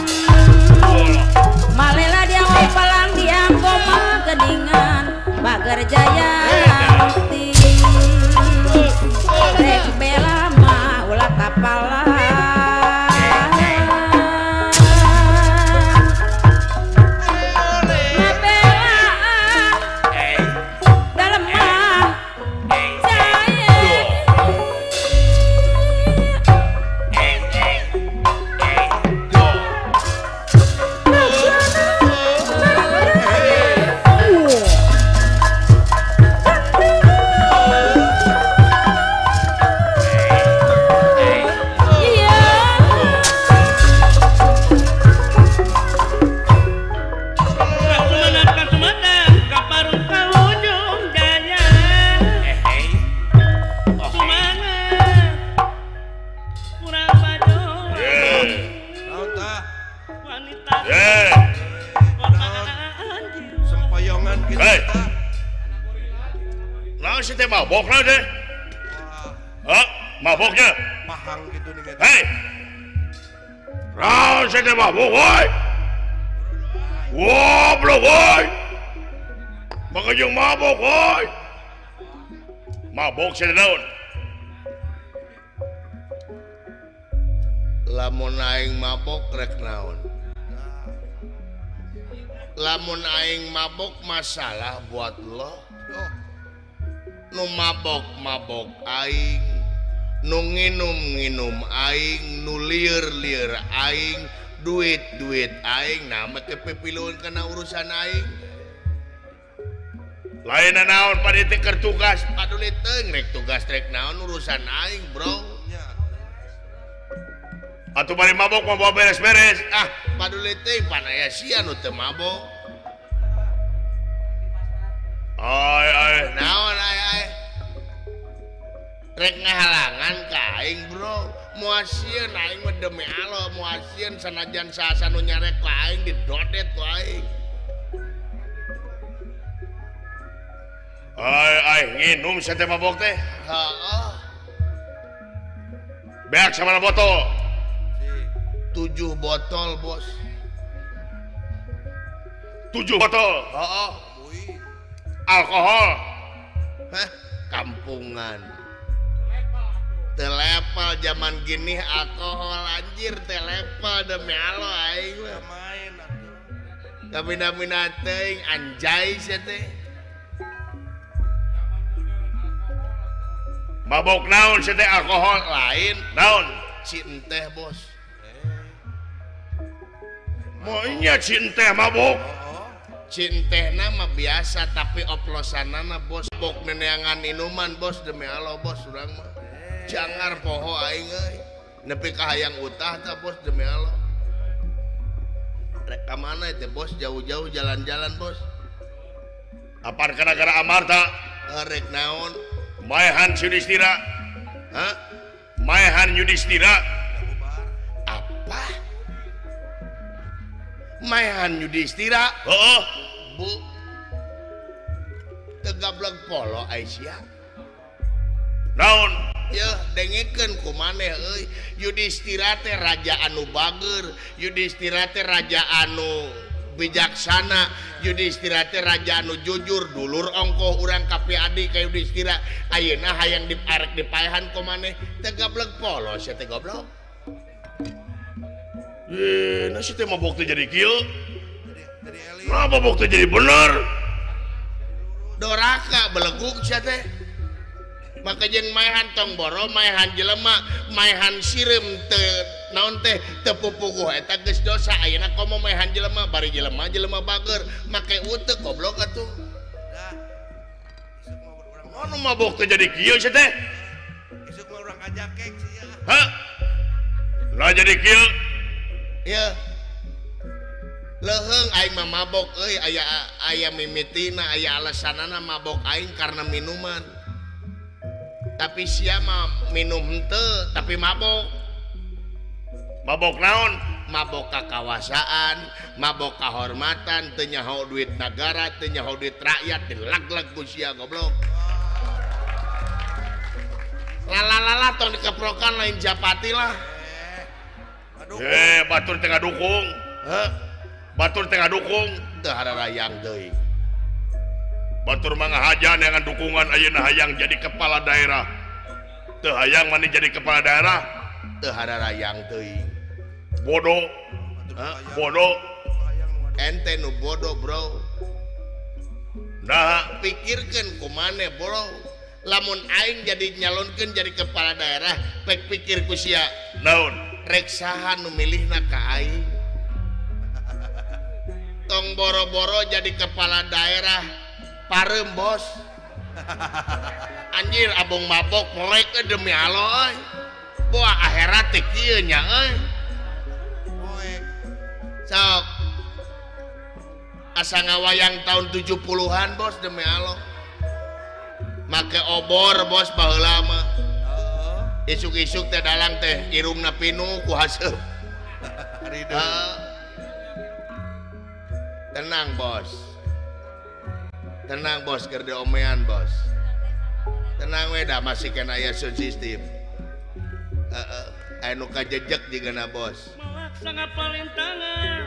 Malela dianggo palang dianggo mah geningan. Bagar Jaya Mukti sih teh mabok lah deh. Hah? Maboknya? Pahang gitu nih. Hei! Naon sih teh mabok, woy? Goblok, woy! Makanya mabok, woy! Mabok sih naon? Lamun aing mabok rek naon? Lamun aing mabok masalah buat lo. Nu mabok aing, nu nginum aing, nu lieur aing, duit aing, nah make pepiluan kana urusan aing. Lain naon panitia keur tugas. Paduli teung rek tugas rek naon urusan aing, bro. Atuh bari mabok mau bawa beres-beres. Ah, paduli teh pan aya sia nu teu mabok. Ai. Naon ai. Rek ngahalangan ka aing, bro. Moasieun aing mah demi Allah, moasieun sanajan saha nu nyarek ka aing didodet ku aing. Ai, nginum saya teh mabok teh. Heeh. Beak sama botol. 7 botol, Bos. 7 botol. Heeh. Alkohol. Hah? Kampungan. Telepal zaman gini alkohol anjir, telepal demi Allah aing mah. Main atuh. Kamina-mina teuing anjay sia teh. Mabok naon saya teh alkohol. Lain Naon? cinteh, Bos. Moinya cinteh mabok. Cintehna mah biasa tapi oplosanana, Bos. Bok neneangan minuman, Bos, demi Allah, Bos, urang mah. Jangar poho aing euy. Nepi ka hayang utah tah, Bos, demi Allah. Rek ka mana teh, Bos? Jauh-jauh jalan-jalan, Bos. Apaan gara-gara Amarta? Rek naon? Maehan Yudhistira. Hah? Maehan Yudhistira. Apa? Maehan Yudhistira? Heeh. Bu. Tegablek polo Aisyah. Naon? Ya, dengekeun kumaneh euy. Yudhistira teh raja anu bager, Yudhistira teh raja anu bijaksana, Yudhistira teh raja anu jujur, dulur ongkoh urang kapi adi ka Yudhistira. Ayeuna hayang diarek dipaehan kumaneh, teh gablek polos ya teh goblok. Nasi teh mabok teh jadi kieu. Jadi Eli. Nah mabok teh jadi bener. Doraka beleguk sia teh. Maka jeung maehan tong boro, maehan jelema, maehan sireum teu naon teh teu pupuguh eta geus dosa. Ayeuna komo maehan jelema bari jelema bager, make uteuk goblok atuh. Dah. Isuk mau urang. Anu mabok teh jadi kieu sia teh. Isuk mau urang ajak kek sia. Hah? Lah jadi kieu. Ya. Leheung aing mah mabok euy, aya mimitina, aya alasanana mabok aing karena minuman. Tapi sia mah minum henteu tapi mabok. Mabok naon? Mabok kakawasaan, mabok kahormatan, teu nyaho duit negara, teu nyaho duit rakyat, dilag-lag ku sia goblok. Lalalala tong dikeprokan lain japati lah. Aduh. Batur tengah dukung. Heh, Batur tengah dukung. teu hararayang deui. Batur mah ngahajan dengan dukungan ayeuna hayang jadi kepala daerah. Teu hayang mani jadi kepala daerah. Teu hararayang teuing. Bodoh. Hah? Bodoh. Ente nu bodoh, Bro. Nah, Pikirkeun kumaneh, Bro. Lamun aing jadi nyalonkeun jadi kepala daerah, pek pikir ku sia, naon? rek saha nu milihna ka aing. Tong boro-boro jadi kepala daerah pareum, Bos. Anjir abong mabok melek demi Allah euy. Boa akhirat teh kieu nya euy. Poek. Sok asa ngawayang tahun 70-an, Bos, demi Allah. Make obor, Bos, baheula mah. Isuk-isuk teh dalang teh irungna pinuh ku haseup. Ridho. Tenang, Bos. Tenang, Bos, keur diomean, Bos. tenang we dah masih kena aya sound system anu kajejek juga na bos Melaksana palintangan